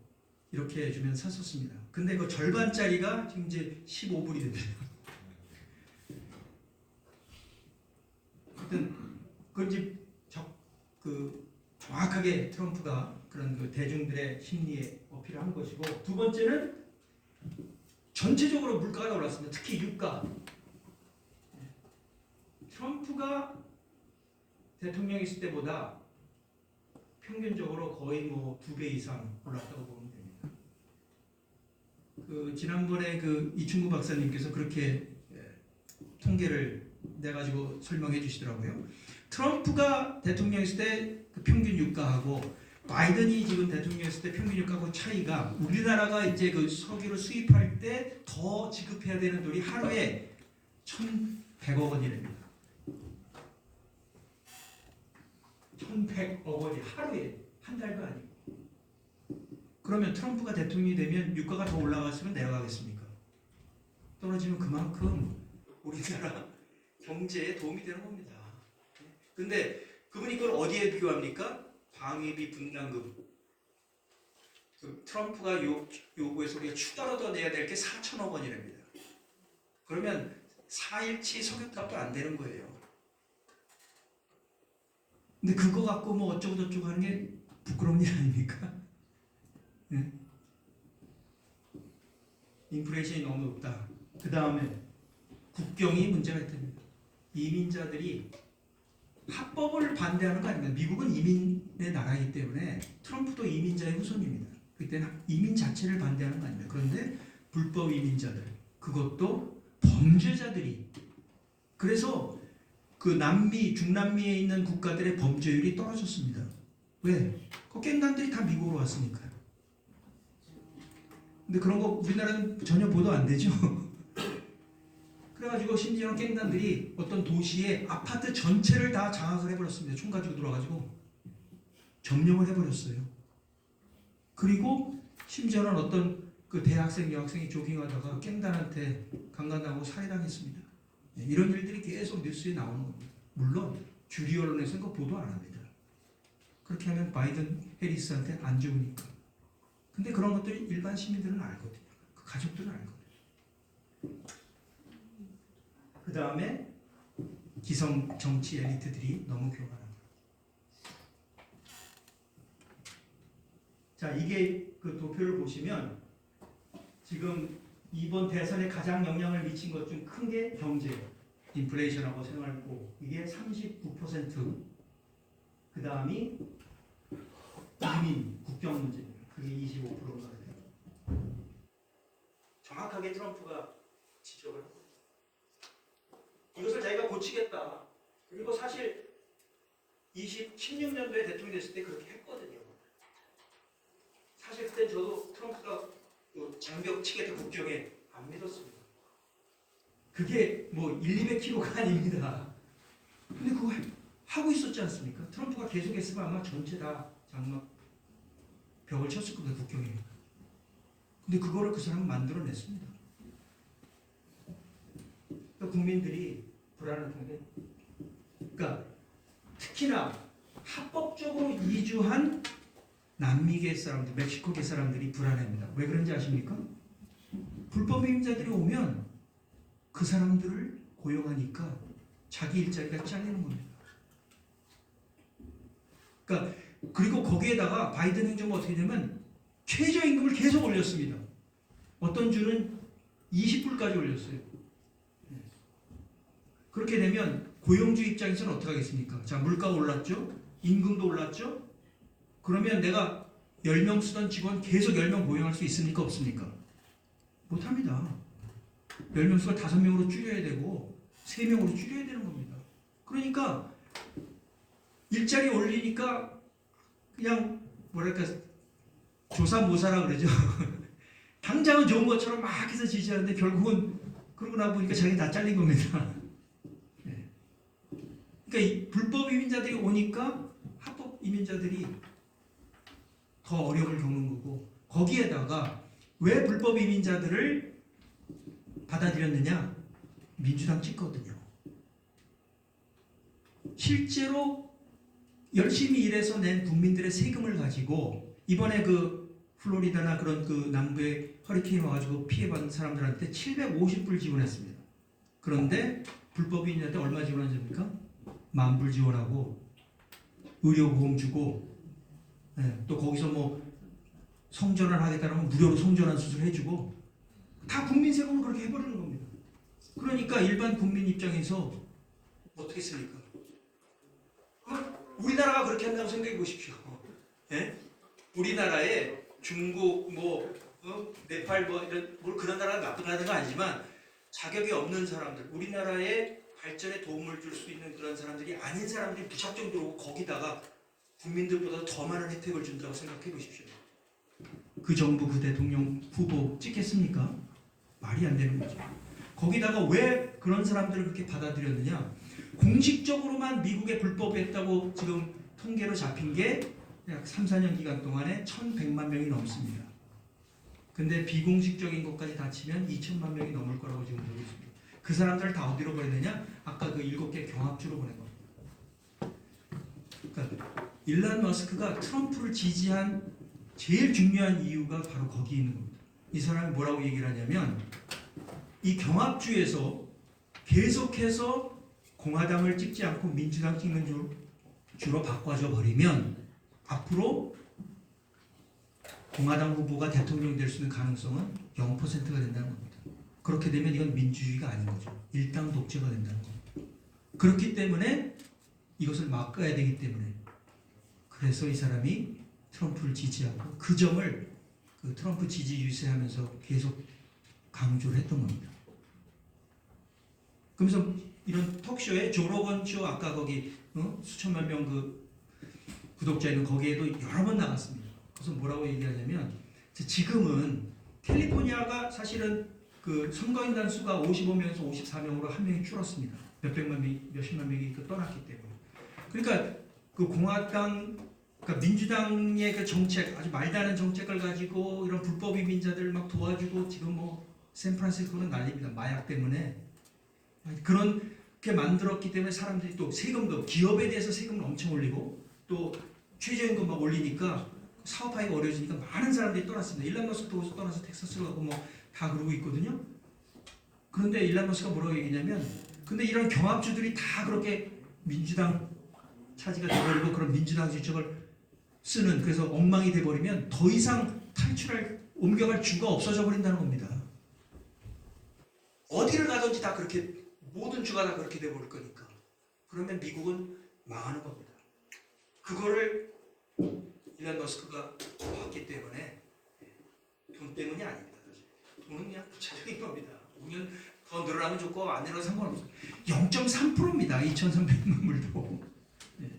이렇게 해주면 샀었습니다. 근데 그 절반짜리가 지금 이제 15불이 됩니다. 하여튼 그런지 정확하게 트럼프가 그런 그 대중들의 심리에 어필을 한 것이고, 두 번째는 전체적으로 물가가 올랐습니다. 특히 유가. 트럼프가 대통령이 있을 때보다 평균적으로 거의 뭐 2배 이상 올랐다고 보면 됩니다. 그 지난번에 그 이충구 박사님께서 그렇게 통계를 내가지고 설명해 주시더라고요. 트럼프가 대통령 있을 때 그 평균 유가하고 바이든이 지금 대통령 있을 때 평균 유가하고 차이가, 우리나라가 이제 그 석유를 수입할 때 더 지급해야 되는 돈이 하루에 1,100억 원이랍니다. 1,100억 원이 하루에, 한 달도 아니고. 그러면 트럼프가 대통령이 되면 유가가 더 올라갔으면 내려가겠습니까? 떨어지면 그만큼 우리나라 경제에 도움이 되는 겁니다. 근데 그분이 그걸 어디에 비교합니까? 방위비 분담금. 그 트럼프가 요구해서 우리가 추가로 더 내야 될 게 4천억 원이랍니다. 그러면 4일치 석유값도 안 되는 거예요. 근데 그거 갖고 뭐 어쩌고 저쩌고 하는 게 부끄러운 일 아닙니까? 네? 인플레이션이 너무 높다. 그 다음에 국경이 문제가 있답니다. 이민자들이 합법을 반대하는 거 아닙니까? 미국은 이민의 나라이기 때문에 트럼프도 이민자의 후손입니다. 그때는 이민 자체를 반대하는 거 아닙니까? 그런데 불법 이민자들, 그것도 범죄자들이. 그래서 그 남미, 중남미에 있는 국가들의 범죄율이 떨어졌습니다. 왜? 그 갱단들이 다 미국으로 왔으니까요. 근데 그런 거 우리나라는 전혀 보도 안 되죠. 그래가지고 심지어는 갱단들이 어떤 도시의 아파트 전체를 다 장악을 해버렸습니다. 총 가지고 들어와가지고 점령을 해버렸어요. 그리고 심지어는 어떤 그 대학생, 여학생이 조깅하다가 갱단한테 강간당하고 살해당했습니다. 이런 일들이 계속 뉴스에 나오는 겁니다. 물론 주류 언론에서는 그거 보도 안 합니다. 그렇게 하면 바이든, 해리스한테 안 좋으니까. 근데 그런 것들이 일반 시민들은 알거든요. 그 가족들은 알거든요. 그 다음에 기성 정치 엘리트들이 너무 교만합니다. 자, 이게 그 도표를 보시면 지금 이번 대선에 가장 영향을 미친 것 중 큰 게 경제예요. 인플레이션하고 생활고, 이게 39%. 그 다음이 이민, 국경 문제입니다. 그게 25%가 돼요. 정확하게 트럼프가 지적을 하고 이것을 자기가 고치겠다. 그리고 사실 16년도에 대통령이 됐을 때 그렇게 했거든요. 사실 그때 저도 트럼프가 장벽 치겠다 국경에 안 믿었습니다. 그게 뭐 200km가 아닙니다. 근데 그거 하고 있었지 않습니까? 트럼프가 계속 했으면 아마 전체 다 장막 벽을 쳤을 겁니다. 국경에. 근데 그거를 그 사람은 만들어냈습니다. 그러니까 국민들이 불안한 게, 그러니까 특히나 합법적으로 이주한 남미계 사람들, 멕시코계 사람들이 불안합니다. 왜 그런지 아십니까? 불법 이민자들이 오면 그 사람들을 고용하니까 자기 일자리가 잘리는 겁니다. 그러니까 그리고 거기에다가 바이든 행정부 어떻게 되면 최저임금을 계속 올렸습니다. 어떤 주는 20불까지 올렸어요. 그렇게 되면 고용주 입장에서는 어떻게 하겠습니까? 자, 물가가 올랐죠? 임금도 올랐죠? 그러면 내가 10명 쓰던 직원 계속 10명 고용할 수 있습니까? 없습니까? 못합니다. 10명 쓰고 5명으로 줄여야 되고 3명으로 줄여야 되는 겁니다. 그러니까 일자리 올리니까 그냥 뭐랄까 조사모사라 그러죠. 당장은 좋은 것처럼 막 해서 지지하는데 결국은 그러고 나 보니까 자기 다 잘린 겁니다. 네. 그러니까 이 불법 이민자들이 오니까 합법 이민자들이 더 어려움을 겪는 거고, 거기에다가 왜 불법 이민자들을 받아들였느냐? 민주당 찍거든요. 실제로 열심히 일해서 낸 국민들의 세금을 가지고 이번에 그 플로리다나 그런 그 남부에 허리케인 와가지고 피해받은 사람들한테 750불 지원했습니다. 그런데 불법 이민자한테 얼마 지원하십니까? 10,000불 지원하고 의료보험 주고, 예, 또 거기서 뭐 성전환 하겠다면 무료로 성전환 수술 해주고, 다 국민 세금으로 그렇게 해버리는 겁니다. 그러니까 일반 국민 입장에서 어떻게 씁니까? 우리나라가 그렇게 한다고 생각해 보십시오. 예? 우리나라에 중국, 네팔 이런 뭘 그런 나라가 나쁜 나라가 아니지만 자격이 없는 사람들, 우리나라의 발전에 도움을 줄 수 있는 그런 사람들이 아닌 사람들이 무작정 들어오고 거기다가 국민들보다 더 많은 혜택을 준다고 생각해 보십시오. 그 정부 그 대통령 후보 찍겠습니까? 말이 안 되는 거죠. 거기다가 왜 그런 사람들을 그렇게 받아들였느냐? 공식적으로만 미국에 불법했다고 지금 통계로 잡힌 게 약 3, 4년 기간 동안에 1,100만 명이 넘습니다. 근데 비공식적인 것까지 다 치면 2천만 명이 넘을 거라고 지금 보고 있습니다. 그 사람들을 다 어디로 보냈느냐? 아까 그 7개 경합주로 보낸 겁니다. 그러니까 일론 머스크가 트럼프를 지지한 제일 중요한 이유가 바로 거기 있는 겁니다. 이 사람이 뭐라고 얘기를 하냐면, 이 경합주에서 계속해서 공화당을 찍지 않고 민주당 찍는 주로 바꿔줘 버리면 앞으로 공화당 후보가 대통령 될 수 있는 가능성은 0%가 된다는 겁니다. 그렇게 되면 이건 민주주의가 아닌 거죠. 일당 독재가 된다는 겁니다. 그렇기 때문에 이것을 막아야 되기 때문에, 그래서 이 사람이 트럼프를 지지하고 그 점을 그 트럼프 지지 유세하면서 계속 강조를 했던 겁니다. 그러면서 이런 톡쇼에 조 로건 쇼, 아까 거기 수천만 명 그 구독자 있는 거기에도 여러 번 나갔습니다. 그래서 뭐라고 얘기하냐면, 지금은 캘리포니아가 사실은 그 선거인단 수가 55명에서 54명으로 한 명이 줄었습니다. 몇백만 명, 몇십만 명이 떠났기 때문에. 그러니까 그 공화당, 그러니까 민주당의 그 정책, 아주 말도 안 되는 정책을 가지고 이런 불법 이민자들 막 도와주고, 지금 뭐 샌프란시스코는 난립니다. 마약 때문에. 그렇게 만들었기 때문에 사람들이 또 세금도, 기업에 대해서 세금을 엄청 올리고, 또 최저임금 막 올리니까 사업하기가 어려워지니까 많은 사람들이 떠났습니다. 일론 머스크도 떠나서 텍사스로 가고 뭐 다 그러고 있거든요. 그런데 일론 머스크가 뭐라고 얘기냐면, 근데 이런 경합주들이 다 그렇게 민주당 차지가 돼버리고 그런 민주당 지적을 쓰는, 그래서 엉망이 돼버리면 더 이상 옮겨갈 주가 없어져 버린다는 겁니다. 어디를 가든지 다 그렇게, 모든 주가 다 그렇게 돼버릴 거니까. 그러면 미국은 망하는 겁니다. 그거를 일론 머스크가 봤기 때문에, 돈 때문이 아닙니다. 돈은 그냥 부차적인 겁니다. 우리는 더 늘어나면 좋고 안 늘어나면 상관없어요. 0.3%입니다. 2,300만 불도. 네.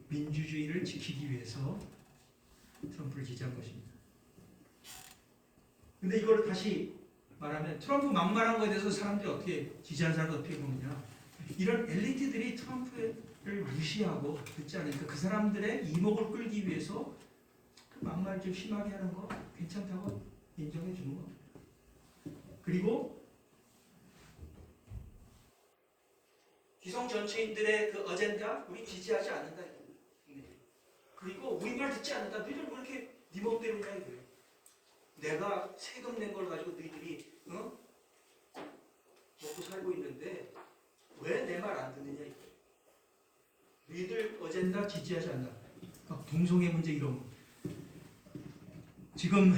민주주의를 지키기 위해서 트럼프를 지지한 것입니다. 근데 이걸 다시 말하면, 트럼프 막말한 거에 대해서 사람들이 어떻게, 지지한 사람들 어떻게 보느냐, 이런 엘리트들이 트럼프를 무시하고 듣지 않으니까 그 사람들의 이목을 끌기 위해서 그 막말 좀 심하게 하는 거 괜찮다고 인정해 주는 겁니다. 그리고 기성 정치인들의 그 어젠다, 우리 지지하지 않는다. 그리고 우리 말 듣지 않는다. 너희들 왜 이렇게 네 멋대로 냐 이거예요. 내가 세금 낸 걸 가지고 너희들이 먹고 살고 있는데 왜 내 말 안 듣느냐 이거예요. 너희들 어젠다 지지하지 않는다. 동성애 문제 이런 거. 지금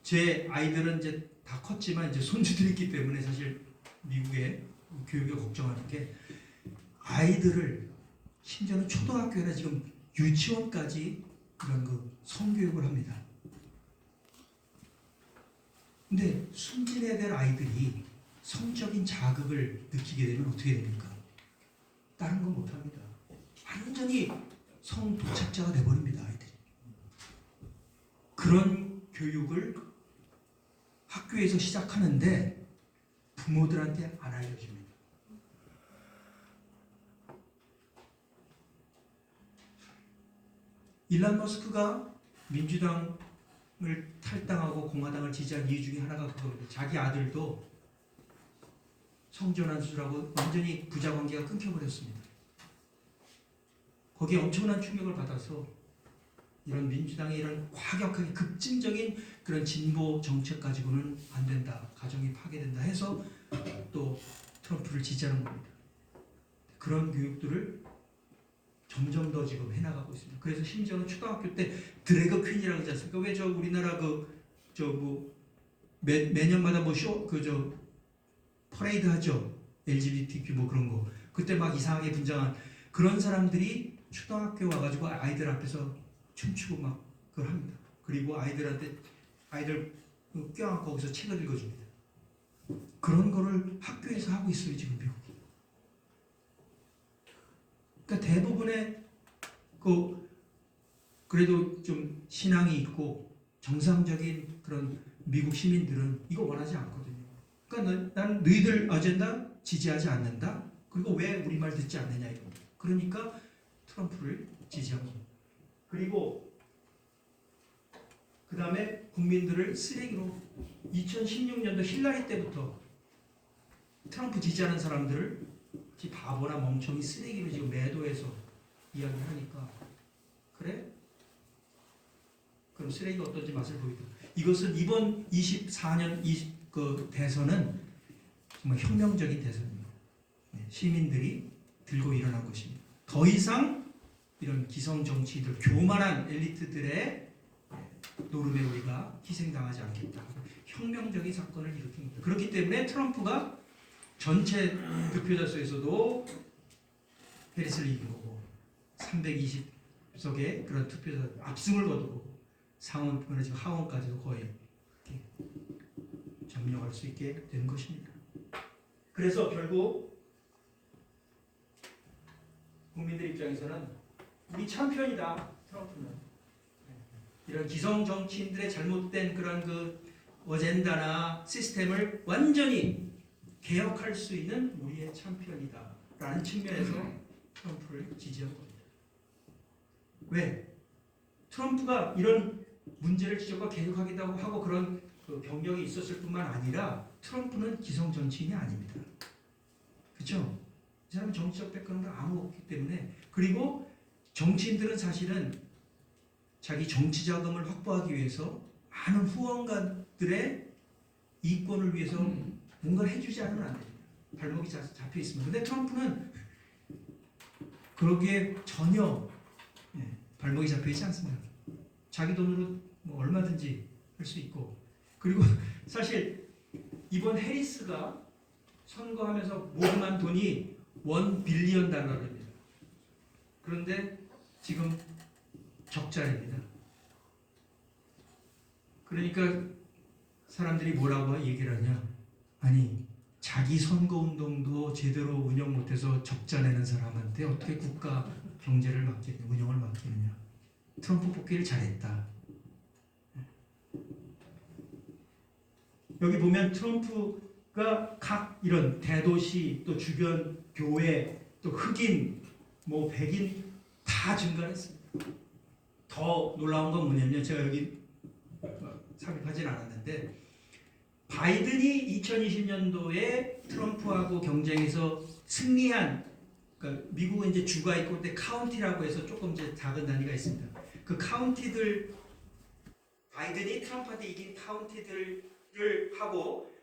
제 아이들은 이제 다 컸지만 이제 손주들이 있기 때문에 사실 미국의 교육에 걱정하는 게, 아이들을 심지어는 초등학교나 지금 유치원까지 이런 그 성교육을 합니다. 근데 순진해야 될 아이들이 성적인 자극을 느끼게 되면 어떻게 됩니까? 다른 건 못합니다. 완전히 성도착자가 돼버립니다. 아이들이. 그런 교육을 학교에서 시작하는데 부모들한테 안 알려줍니다. 일론 머스크가 민주당을 탈당하고 공화당을 지지한 이유 중에 하나가 그겁니다. 자기 아들도 성전환 수술하고 완전히 부자 관계가 끊겨버렸습니다. 거기에 엄청난 충격을 받아서 이런 민주당의 이런 과격하게 급진적인 그런 진보 정책 가지고는 안 된다. 가정이 파괴된다 해서 또 트럼프를 지지하는 겁니다. 그런 교육들을 점점 더 지금 해나가고 있습니다. 그래서 심지어는 초등학교 때 드래그 퀸이라고 하지 않습니까? 왜 저 우리나라 매년마다 퍼레이드 하죠. LGBTQ 뭐 그런 거. 그때 막 이상하게 분장한 그런 사람들이 초등학교 와가지고 아이들 앞에서 춤추고 막 그걸 합니다. 그리고 아이들 껴안고 거기서 책을 읽어줍니다. 그런 거를 학교에서 하고 있어요 지금 미국이. 그러니까 대부분의 그래도 좀 신앙이 있고 정상적인 그런 미국 시민들은 이거 원하지 않거든요. 그러니까 난 너희들 아젠다 지지하지 않는다. 그리고 왜 우리 말 듣지 않느냐 이거. 그러니까 트럼프를 지지한 겁니다. 그리고 그 다음에 국민들을 쓰레기로 2016년도 힐러리 때부터 트럼프 지지하는 사람들을 바보나 멍청이 쓰레기로 지금 매도해서 이야기하니까 그래? 그럼 쓰레기가 어떤지 맛을 보이다. 이것은 이번 24년 그 대선은 정말 혁명적인 대선입니다. 시민들이 들고 일어난 것입니다. 더 이상 이런 기성 정치인들, 교만한 엘리트들의 노름에 우리가 희생당하지 않겠다. 혁명적인 사건을 일으킨 겁니다. 그렇기 때문에 트럼프가 전체 득표자 수에서도 해리스를 이긴 거고 320석의 그런 투표자 압승을 거두고 상원, 지금 하원까지도 거의 점령할 수 있게 된 것입니다. 그래서 결국 국민들 입장에서는 우리 챔피언이다 트럼프는. 이런 기성 정치인들의 잘못된 그런 그 어젠다나 시스템을 완전히 개혁할 수 있는 우리의 챔피언이다 라는 측면에서 트럼프를 지지한 겁니다. 왜? 트럼프가 이런 문제를 지적하고 개혁하겠다고 하고 그런 그 경력이 있었을 뿐만 아니라 트럼프는 기성 정치인이 아닙니다. 그렇죠? 이 사람은 정치적 백그라운드가 아무 없기 때문에. 그리고 정치인들은 사실은 자기 정치 자금을 확보하기 위해서 많은 후원가들의 이권을 위해서 뭔가를 해주지 않으면 안 됩니다. 발목이 잡혀 있으면. 근데 트럼프는 그러기에 전혀 발목이 잡혀 있지 않습니다. 자기 돈으로 뭐 얼마든지 할 수 있고. 그리고 사실 이번 해리스가 선거하면서 모금한 돈이 $1 빌리언입니다. 그런데 지금 적자입니다. 그러니까 사람들이 뭐라고 얘기를 하냐? 아니 자기 선거운동도 제대로 운영 못해서 적자 내는 사람한테 어떻게 국가 경제를 맡기느냐, 운영을 맡기느냐. 트럼프 뽑기를 잘했다. 여기 보면 트럼프가 각 이런 대도시 또 주변 교회 또 흑인 뭐 백인 다 증가했습니다. 더 놀라운 건 뭐냐면 제가 여기 삽입하진 않았는데 바이든이 2020년도에 트럼프하고 경쟁에서 승리한, 그러니까 미국은 이제 주가 있고 근데 카운티라고 해서 조금 이제 작은 단위가 있습니다. 그 카운티들 바이든이 트럼프한테 이긴 카운티들을 하고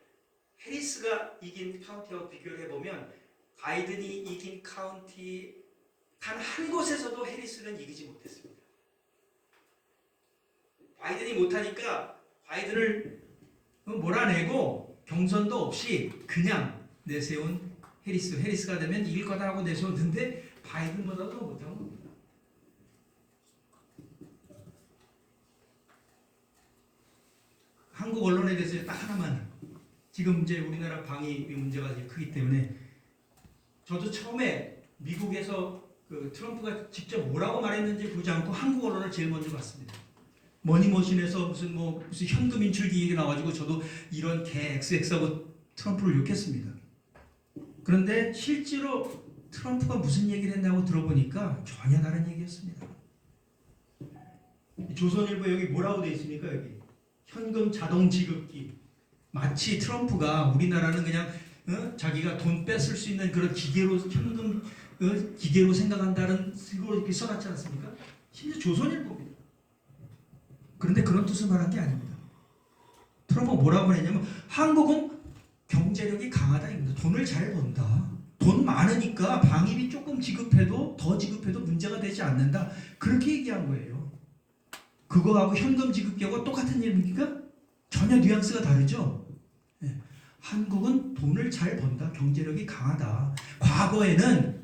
해리스가 이긴 카운티하고 비교를 해보면 바이든이 이긴 카운티 단 한 곳에서도 해리스는 이기지 못했습니다. 바이든이 못하니까 바이든을 몰아내고 경선도 없이 그냥 내세운 해리스가 되면 이길 거다 하고 내세웠는데 바이든보다도 더 못한 겁니다. 한국 언론에 대해서 딱 하나만, 지금 이제 우리나라 방위 문제가 크기 때문에 저도 처음에 미국에서 그 트럼프가 직접 뭐라고 말했는지 보지 않고 한국 언론을 제일 먼저 봤습니다. 머니머신에서 무슨 현금 인출기 얘기 나와가지고 저도 이런 개 XX하고 트럼프를 욕했습니다. 그런데 실제로 트럼프가 무슨 얘기를 했냐고 들어보니까 전혀 다른 얘기였습니다. 조선일보 여기 뭐라고 돼 있습니까? 여기 현금 자동 지급기. 마치 트럼프가 우리나라는 그냥 자기가 돈 뺏을 수 있는 그런 기계로 현금 기계로 생각한다는 식으로 이렇게 써놨지 않습니까? 심지어 조선일보입니다. 그런데 그런 뜻을 말한 게 아닙니다. 트럼프가 뭐라고 했냐면 한국은 경제력이 강하다 입니다. 돈을 잘 번다. 돈 많으니까 방위비 조금 지급해도 더 지급해도 문제가 되지 않는다. 그렇게 얘기한 거예요. 그거하고 현금 지급기하고 똑같은 얘기입니까? 전혀 뉘앙스가 다르죠. 네. 한국은 돈을 잘 번다. 경제력이 강하다. 과거에는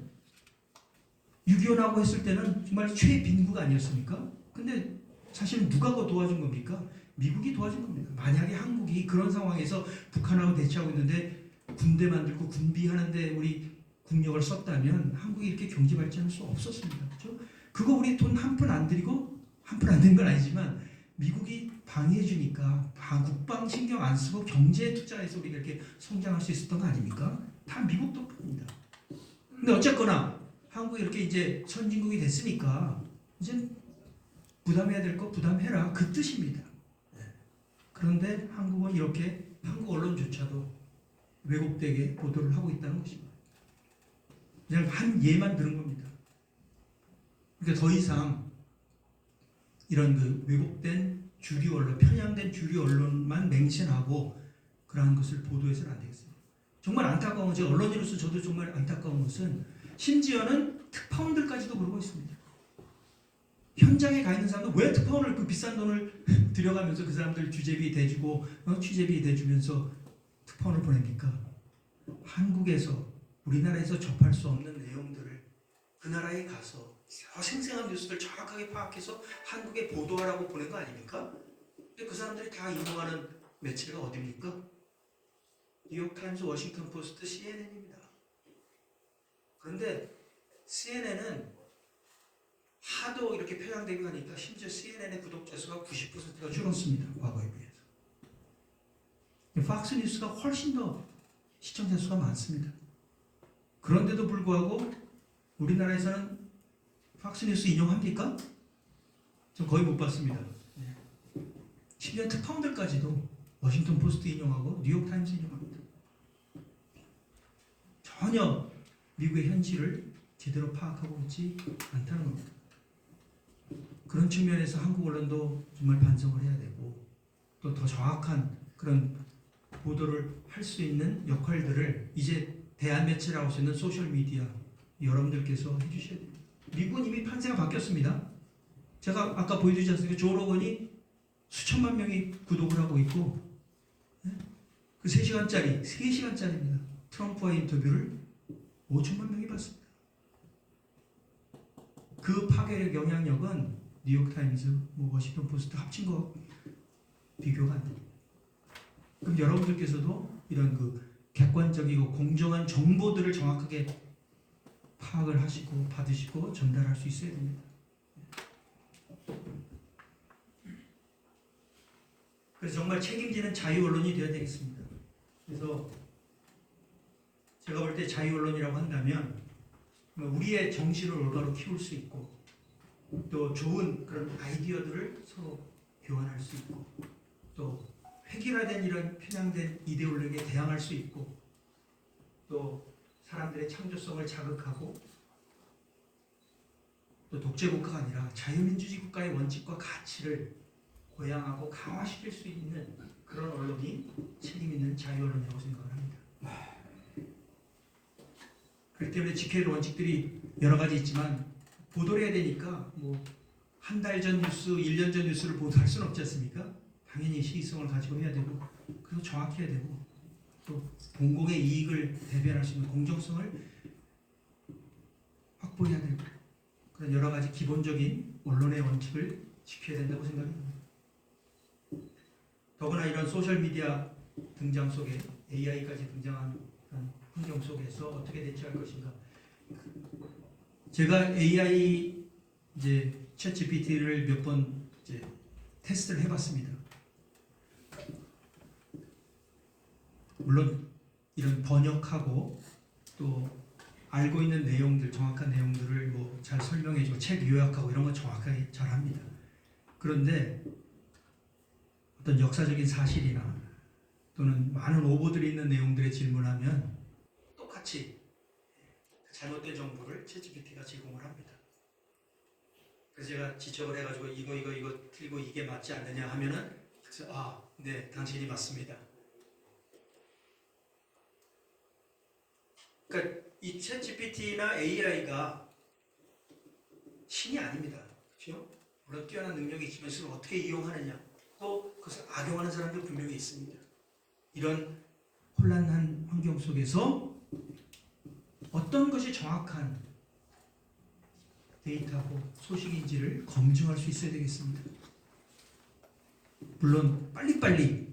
6.25라고 했을 때는 정말 최빈국 아니었습니까? 근데 사실은 누가 그 도와준 겁니까? 미국이 도와준 겁니다. 만약에 한국이 그런 상황에서 북한하고 대치하고 있는데 군대 만들고 군비하는데 우리 국력을 썼다면 한국이 이렇게 경제 발전할 수 없었습니다. 그렇죠? 그거 우리 돈 한 푼 안 들이고 한 푼 안 든 건 아니지만 미국이 방해해 주니까 국방 신경 안 쓰고 경제에 투자해서 우리가 이렇게 성장할 수 있었던 거 아닙니까? 다 미국 덕분입니다. 근데 어쨌거나 한국이 이렇게 이제 선진국이 됐으니까 이제 부담해야 될 거 부담해라 그 뜻입니다. 그런데 한국은 이렇게 한국 언론조차도 왜곡되게 보도를 하고 있다는 것입니다. 그냥 한 예만 들은 겁니다. 그러니까 더 이상 이런 그 왜곡된 주류 언론, 편향된 주류 언론만 맹신하고 그러한 것을 보도해서는 안 되겠습니다. 정말 안타까운 것은 언론인으로서 저도 정말 안타까운 것은 심지어는 특파원들까지도 그러고 있습니다. 현장에 가 있는 사람들 왜 특파원을 그 비싼 돈을 들여가면서 그 사람들 주재비 대주고 취재비 대주면서 특파원을 보냅니까? 한국에서 우리나라에서 접할 수 없는 내용들을 그 나라에 가서 생생한 뉴스를 정확하게 파악해서 한국에 보도하라고 보낸 거 아닙니까? 근데 그 사람들이 다 이용하는 매체가 어디입니까? 뉴욕타임스, 워싱턴 포스트, CNN입니다. 그런데 CNN은 하도 이렇게 편향되고 하니까 심지어 CNN의 구독자 수가 90%가 줄었습니다. 과거에 비해서. 팍스뉴스가 훨씬 더 시청자 수가 많습니다. 그런데도 불구하고 우리나라에서는 팍스뉴스 인용합니까? 전 거의 못 봤습니다. 심지어 특파원들까지도 워싱턴 포스트 인용하고 뉴욕타임스 인용합니다. 전혀 미국의 현실을 제대로 파악하고 있지 않다는 겁니다. 그런 측면에서 한국 언론도 정말 반성을 해야 되고 또 더 정확한 그런 보도를 할 수 있는 역할들을 이제 대한매체라고 할 수 있는 소셜미디어 여러분들께서 해주셔야 됩니다. 미국은 이미 판세가 바뀌었습니다. 제가 아까 보여드리지 않습니까? 조 로건이 수천만 명이 구독을 하고 있고 그 3시간짜리입니다. 트럼프와의 인터뷰를 5천만 명이 봤습니다. 그 파괴력, 영향력은 뉴욕타임즈, 워싱턴 포스트 합친 거 비교가 안 됩니다. 그럼 여러분들께서도 이런 그 객관적이고 공정한 정보들을 정확하게 파악을 하시고 받으시고 전달할 수 있어야 됩니다. 그래서 정말 책임지는 자유 언론이 되어야 되겠습니다. 그래서 제가 볼 때 자유 언론이라고 한다면 우리의 정신을 올바로 키울 수 있고 또 좋은 그런 아이디어들을 서로 교환할 수 있고 또 획일화된 이런 편향된 이데올로기에 대항할 수 있고 또 사람들의 창조성을 자극하고 또 독재국가가 아니라 자유민주주의 국가의 원칙과 가치를 고양하고 강화시킬 수 있는 그런 언론이 책임있는 자유 언론이라고 생각을 합니다. 그렇기 때문에 지켜야 할 원칙들이 여러 가지 있지만 보도를 해야 되니까 한 달 전 뉴스, 1년 전 뉴스를 보도할 수는 없지 않습니까? 당연히 시의성을 가지고 해야 되고 그리고 정확해야 되고 또 공공의 이익을 대변할 수 있는 공정성을 확보해야 되고 그런 여러 가지 기본적인 언론의 원칙을 지켜야 된다고 생각합니다. 더구나 이런 소셜미디어 등장 속에 AI까지 등장한 환경 속에서 어떻게 대처할 것인가. 제가 AI 이제 챗GPT를 몇 번 이제 테스트를 해봤습니다. 물론 이런 번역하고 또 알고 있는 내용들, 정확한 내용들을 뭐 잘 설명해주고 책 요약하고 이런 건 정확하게 잘 합니다. 그런데 어떤 역사적인 사실이나 또는 많은 오보들이 있는 내용들에 질문하면 똑같이 잘못된 정보를 챗GPT가 제공을 합니다. 그래서 제가 지적을 해가지고 이거 틀리고 이게 맞지 않느냐 하면은 그래서 네, 당신이 맞습니다. 그러니까 이 챗GPT나 AI가 신이 아닙니다. 그렇죠? 물론 뛰어난 능력이 있지만 그것을 어떻게 이용하느냐 또 그것을 악용하는 사람도 분명히 있습니다. 이런 혼란한 환경 속에서 어떤 것이 정확한 데이터고 소식인지를 검증할 수 있어야 되겠습니다. 물론 빨리빨리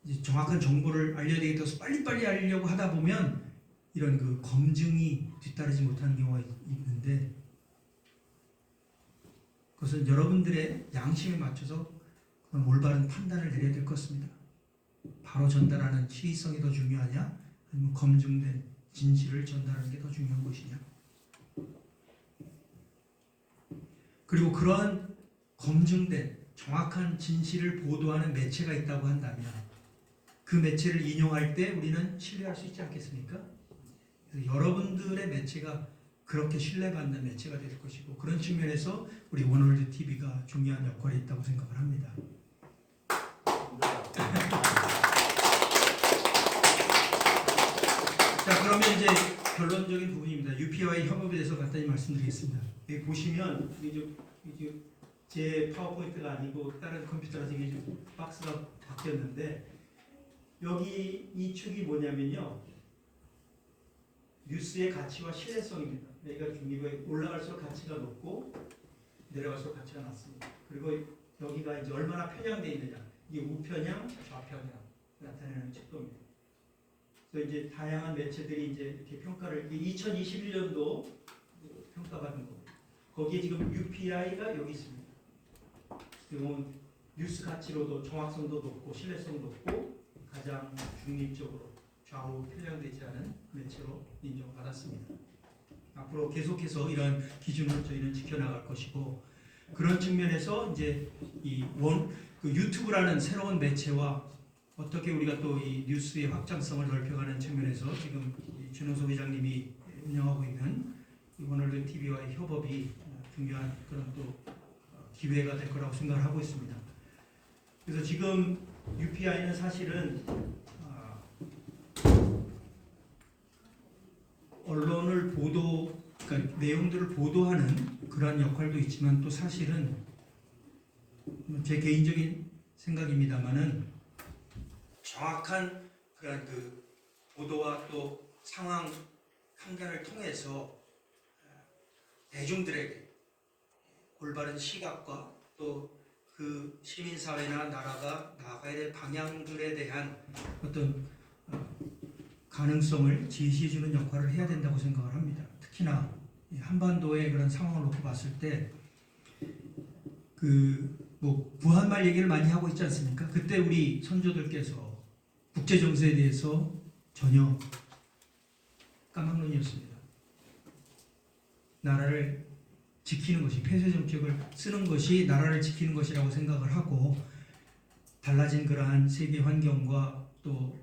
이제 정확한 정보를 알려야 되겠다서 빨리빨리 알려고 하다 보면 이런 그 검증이 뒤따르지 못하는 경우가 있는데 그것은 여러분들의 양심에 맞춰서 올바른 판단을 내려야 될 것 같습니다. 바로 전달하는 시의성이 더 중요하냐 아니면 검증된 진실을 전달하는 게 더 중요한 것이냐. 그리고 그러한 검증된 정확한 진실을 보도하는 매체가 있다고 한다면 그 매체를 인용할 때 우리는 신뢰할 수 있지 않겠습니까? 그래서 여러분들의 매체가 그렇게 신뢰받는 매체가 될 것이고 그런 측면에서 우리 원월드 TV가 중요한 역할이 있다고 생각을 합니다. 자, 그러면 이제 결론적인 부분입니다. UP와의 협업에 대해서 간단히 말씀드리겠습니다. 여기 보시면 이게 제 파워포인트가 아니고 다른 컴퓨터라서 이게 좀 박스가 바뀌었는데 여기 이 축이 뭐냐면요. 뉴스의 가치와 신뢰성입니다. 여기가 중립에 올라갈수록 가치가 높고 내려갈수록 가치가 낮습니다. 그리고 여기가 이제 얼마나 편향되어 있느냐. 이게 우편향, 좌편향 나타내는 척도입니다. 그래서 이제 다양한 매체들이 이제 이렇게 평가를 2021년도 평가받은 겁니다. 거기에 지금 UPI가 여기 있습니다. 그리고 뉴스 가치로도 정확성도 높고 신뢰성도 높고 가장 중립적으로 좌우 편향되지 않은 매체로 인정받았습니다. 앞으로 계속해서 이런 기준을 저희는 지켜나갈 것이고 그런 측면에서 이제 그 유튜브라는 새로운 매체와 어떻게 우리가 또 이 뉴스의 확장성을 넓혀가는 측면에서 지금 준호석 회장님이 운영하고 있는 원월드 TV와의 협업이 중요한 그런 또 기회가 될 거라고 생각을 하고 있습니다. 그래서 지금 UPI는 사실은 언론을 그러니까 내용들을 보도하는 그러한 역할도 있지만 또 사실은 제 개인적인 생각입니다만은 정확한 그런 그 보도와 또 상황 판단을 통해서 대중들에게 올바른 시각과 또 그 시민사회나 나라가 나아가야 될 방향들에 대한 어떤 가능성을 제시해주는 역할을 해야 된다고 생각을 합니다. 특히나 한반도의 그런 상황을 놓고 봤을 때 뭐 부한말 얘기를 많이 하고 있지 않습니까? 그때 우리 선조들께서 국제 정세에 대해서 전혀 까막눈이었습니다. 나라를 지키는 것이 폐쇄 정책을 쓰는 것이 나라를 지키는 것이라고 생각을 하고 달라진 그러한 세계 환경과 또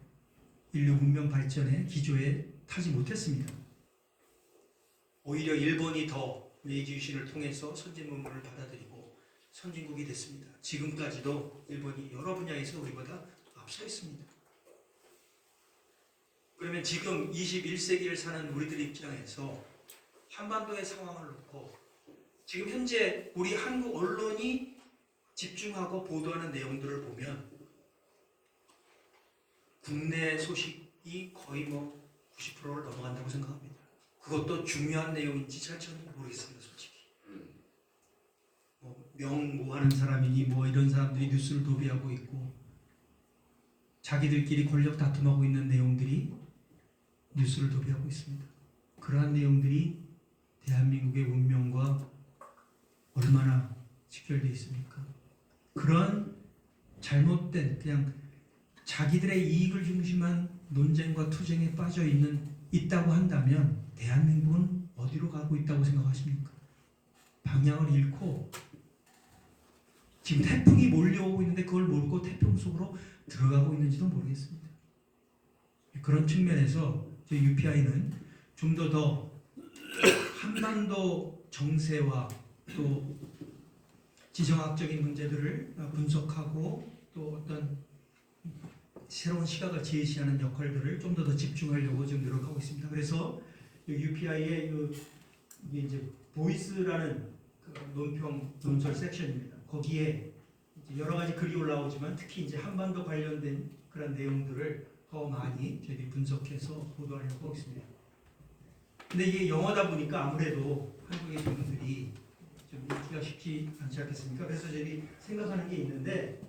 인류 문명 발전의 기조에 타지 못했습니다. 오히려 일본이 더 메이지 유신을 통해서 선진 문물을 받아들이고 선진국이 됐습니다. 지금까지도 일본이 여러 분야에서 우리보다 앞서 있습니다. 그러면 지금 21세기를 사는 우리들 입장에서 한반도의 상황을 놓고 지금 현재 우리 한국 언론이 집중하고 보도하는 내용들을 보면 국내 소식이 거의 뭐 90%를 넘어간다고 생각합니다. 그것도 중요한 내용인지 잘 저는 모르겠습니다, 솔직히. 뭐 명모하는 사람이니 뭐 이런 사람들이 뉴스를 도배하고 있고 자기들끼리 권력 다툼하고 있는 내용들이 뉴스를 도배하고 있습니다. 그러한 내용들이 대한민국의 운명과 얼마나 직결되어 있습니까? 그런 잘못된 그냥 자기들의 이익을 중심한 논쟁과 투쟁에 빠져 있다고 한다면 대한민국은 어디로 가고 있다고 생각하십니까? 방향을 잃고 지금 태풍이 몰려오고 있는데 그걸 모르고 태풍 속으로 들어가고 있는지도 모르겠습니다. 그런 측면에서 저희 UPI는 좀 더 한반도 정세와 또 지정학적인 문제들을 분석하고 또 어떤 새로운 시각을 제시하는 역할들을 좀 더 집중하려고 지금 노력하고 있습니다. 그래서 UPI의 이게 이제 보이스라는 그 논평 논설 섹션입니다. 거기에 이제 여러 가지 글이 올라오지만 특히 이제 한반도 관련된 그런 내용들을 더 많이 저희들이 분석해서 보도하려고 하고 있습니다. 근데 이게 영어다 보니까 아무래도 한국의 분들이 좀 읽기가 쉽지 않지 않겠습니까? 그래서 저희들이 생각하는 게 있는데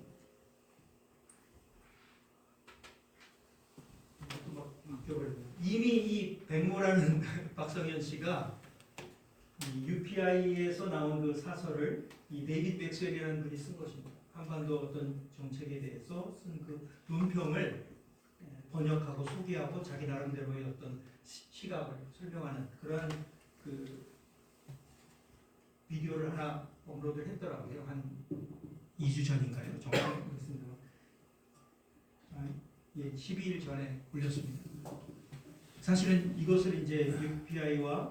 이미 이 백모라는 박성현 씨가 이 UPI에서 나온 그 사설을 이 데이빗 백스웰이라는 분이 쓴 것입니다. 한반도 어떤 정책에 대해서 쓴 그 논평을 번역하고 소개하고 자기 나름대로의 어떤 시각을 설명하는 그러한 그 비디오를 하나 업로드를 했더라고요. 한 2주 전인가요? 정확히 모르겠습니다. 예, 12일 전에 올렸습니다. 사실은 이것을 이제 UPI와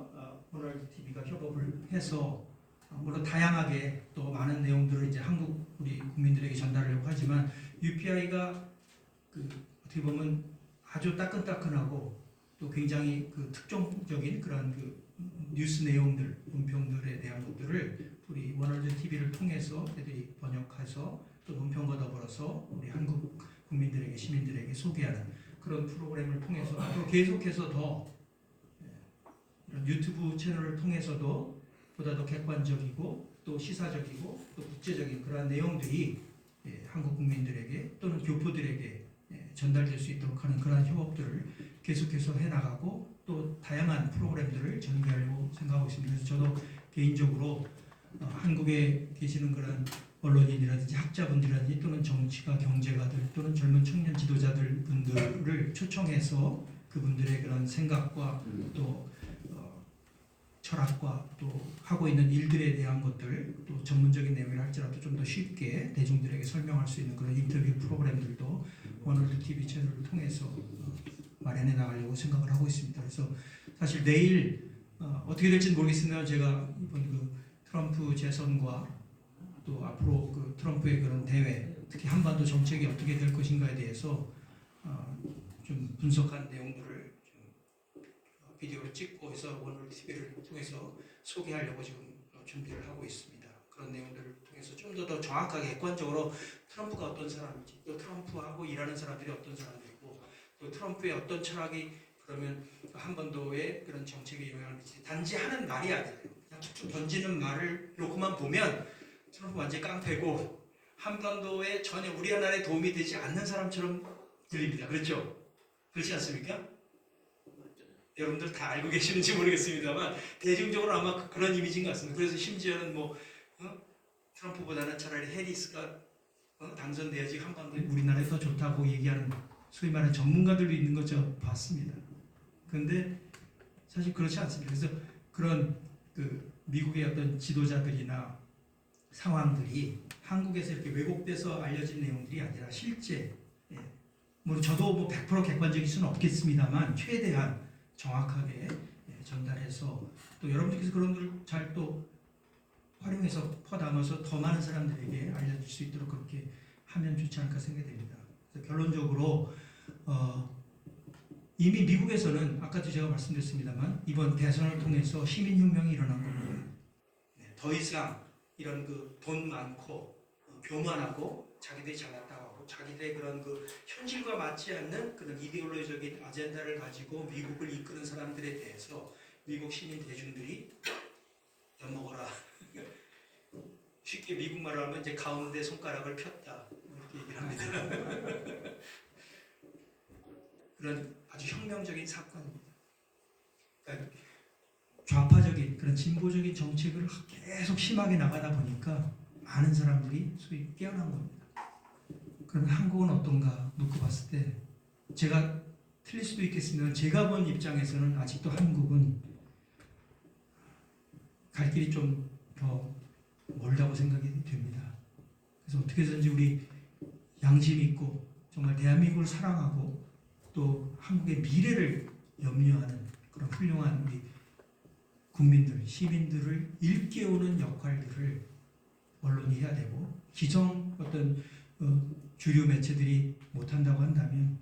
호널드 TV가 협업을 해서 물론 다양하게 또 많은 내용들을 이제 한국 우리 국민들에게 전달하려고 하지만 UPI가 그 어떻게 보면 아주 따끈따끈하고 또 굉장히 그 특종적인 그런 그 뉴스 내용들, 논평들에 대한 것들을 우리 워널드 TV를 통해서 애들이 번역해서 또 논평과 더불어서 우리 한국 국민들에게 시민들에게 소개하는 그런 프로그램을 통해서 앞으로 계속해서 더 이런 유튜브 채널을 통해서도 보다 더 객관적이고 또 시사적이고 또 국제적인 그러한 내용들이 한국 국민들에게 또는 교포들에게 전달될 수 있도록 하는 그러한 협업들을 계속해서 해나가고 또 다양한 프로그램들을 전개하려고 생각하고 있습니다. 그래서 저도 개인적으로 한국에 계시는 그런 언론인이라든지 학자분들이라든지 또는 정치가 경제가들 또는 젊은 청년 지도자들 분들을 초청해서 그분들의 그런 생각과 또 철학과 또 하고 있는 일들에 대한 것들 또 전문적인 내용을 할지라도 좀 더 쉽게 대중들에게 설명할 수 있는 그런 인터뷰 프로그램들도 워널드 TV 채널을 통해서 마련해 나가려고 생각을 하고 있습니다. 그래서 사실 내일 어떻게 될지는 모르겠습니다. 제가 이번 그 트럼프 재선과 또 앞으로 그 트럼프의 그런 대회, 특히 한반도 정책이 어떻게 될 것인가에 대해서 좀 분석한 내용들을 좀 비디오를 찍고 해서 워널드 TV를 통해서 소개하려고 지금 준비를 하고 있습니다. 그런 내용들을 통해서 좀 더 정확하게 객관적으로 트럼프가 어떤 사람인지 또 트럼프하고 일하는 사람들이 어떤 사람들이고 또 트럼프의 어떤 철학이 그러면 한반도의 그런 정책에 영향을 미치지 단지 하는 말이 아니에요. 그냥 툭툭 던지는 말을 놓고만 보면 트럼프 완전히 깡패고 한반도에 전혀 우리나라에 도움이 되지 않는 사람처럼 들립니다. 그렇죠? 그렇지 않습니까? 여러분들 다 알고 계시는지 모르겠습니다만 대중적으로 아마 그런 이미지인 것 같습니다. 그래서 심지어는 뭐 트럼프보다는 차라리 해리스가 당선돼야지 한반도에 우리나라에 더 좋다고 얘기하는 소위 말하는 전문가들도 있는 거 저 봤습니다. 그런데 사실 그렇지 않습니다. 그래서 그런 그 미국의 어떤 지도자들이나 상황들이 한국에서 이렇게 왜곡돼서 알려진 내용들이 아니라 실제 뭐 저도 뭐 100% 객관적일 수는 없겠습니다만 최대한 정확하게 전달해서 또 여러분들께서 그런 걸 잘 또 활용해서 퍼담아서 더 많은 사람들에게 알려줄 수 있도록 그렇게 하면 좋지 않을까 생각됩니다. 그래서 결론적으로 이미 미국에서는 아까도 제가 말씀드렸습니다만 이번 대선을 통해서 시민혁명이 일어난 겁니다. 더 이상 이런 그 돈 많고 교만하고 자기들이 잘났다고 하고 자기들의 그런 그 현실과 맞지 않는 그런 이데올로기적인 아젠다를 가지고 미국을 이끄는 사람들에 대해서 미국 시민 대중들이 엿먹어라. 쉽게 미국 말로 하면 이제 가운데 손가락을 폈다 이렇게 얘기를 합니다. 그런 아주 혁명적인 사건입니다. 그러니까 좌파적인 그런 진보적인 정책을 계속 심하게 나가다 보니까 많은 사람들이 소위 깨어난 겁니다. 그러면 한국은 어떤가 놓고 봤을 때 제가 틀릴 수도 있겠습니다. 제가 본 입장에서는 아직도 한국은 갈 길이 좀 더 멀다고 생각이 됩니다. 그래서 어떻게 해서든지 우리 양심 있고 정말 대한민국을 사랑하고 또 한국의 미래를 염려하는 그런 훌륭한 우리 국민들, 시민들을 일깨우는 역할들을 언론이 해야 되고 기존 어떤 주류 매체들이 못한다고 한다면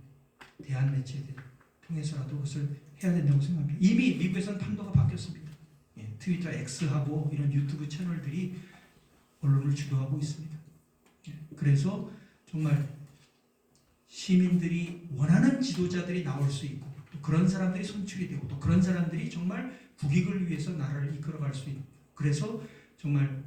대한 매체들 통해서라도 그것을 해야 된다고 생각합니다. 이미 미국에서는 판도가 바뀌었습니다. 트위터 X하고 이런 유튜브 채널들이 언론을 주도하고 있습니다. 그래서 정말 시민들이 원하는 지도자들이 나올 수 있고 또 그런 사람들이 선출이 되고 또 그런 사람들이 정말 국익을 위해서 나라를 이끌어갈 수 있고 그래서 정말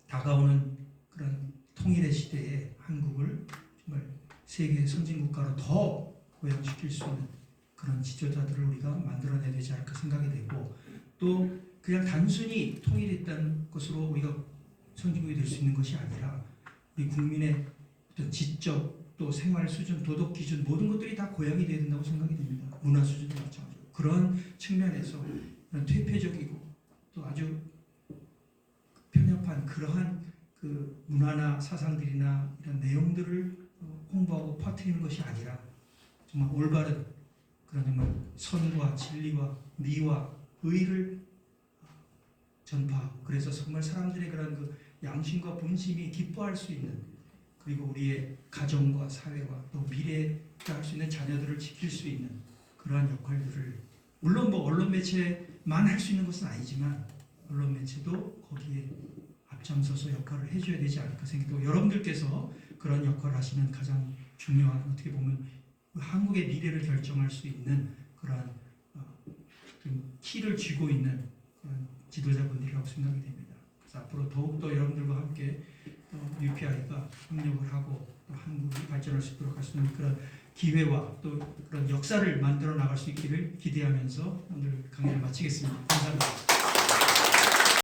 다가오는 그런 통일의 시대에 한국을 정말 세계 선진국가로 더 고양시킬 수 있는 그런 지도자들을 우리가 만들어내야 되지 않을까 생각이 되고 또 그냥 단순히 통일했다는 것으로 우리가 선진국이 될 수 있는 것이 아니라 우리 국민의 어떤 지적 또 생활 수준, 도덕 기준 모든 것들이 다 고양이 되어야 된다고 생각이 됩니다. 문화 수준도 마찬가지로 그런 측면에서 그런 퇴폐적이고 또 아주 편협한 그러한 그 문화나 사상들이나 이런 내용들을 홍보하고 퍼뜨리는 것이 아니라 정말 올바른 그런 정말 선과 진리와 미와 의를 전파하고 그래서 정말 사람들의 그런 그 양심과 본심이 기뻐할 수 있는 그리고 우리의 가정과 사회와 또 미래에 할 수 있는 자녀들을 지킬 수 있는 그러한 역할들을 물론 뭐 언론 매체만 할 수 있는 것은 아니지만 언론 매체도 거기에 앞장서서 역할을 해줘야 되지 않을까 생각하고 여러분들께서 그런 역할을 하시는 가장 중요한 어떻게 보면 한국의 미래를 결정할 수 있는 그러한 키를 쥐고 있는 그런 지도자분들이라고 생각이 됩니다. 그래서 앞으로 더욱더 여러분들과 함께 UPI가 협력을 하고 또 한국이 발전할 수 있도록 할 수 있는 그런 기회와 또 그런 역사를 만들어 나갈 수 있기를 기대하면서 오늘 강의를 마치겠습니다. 감사합니다.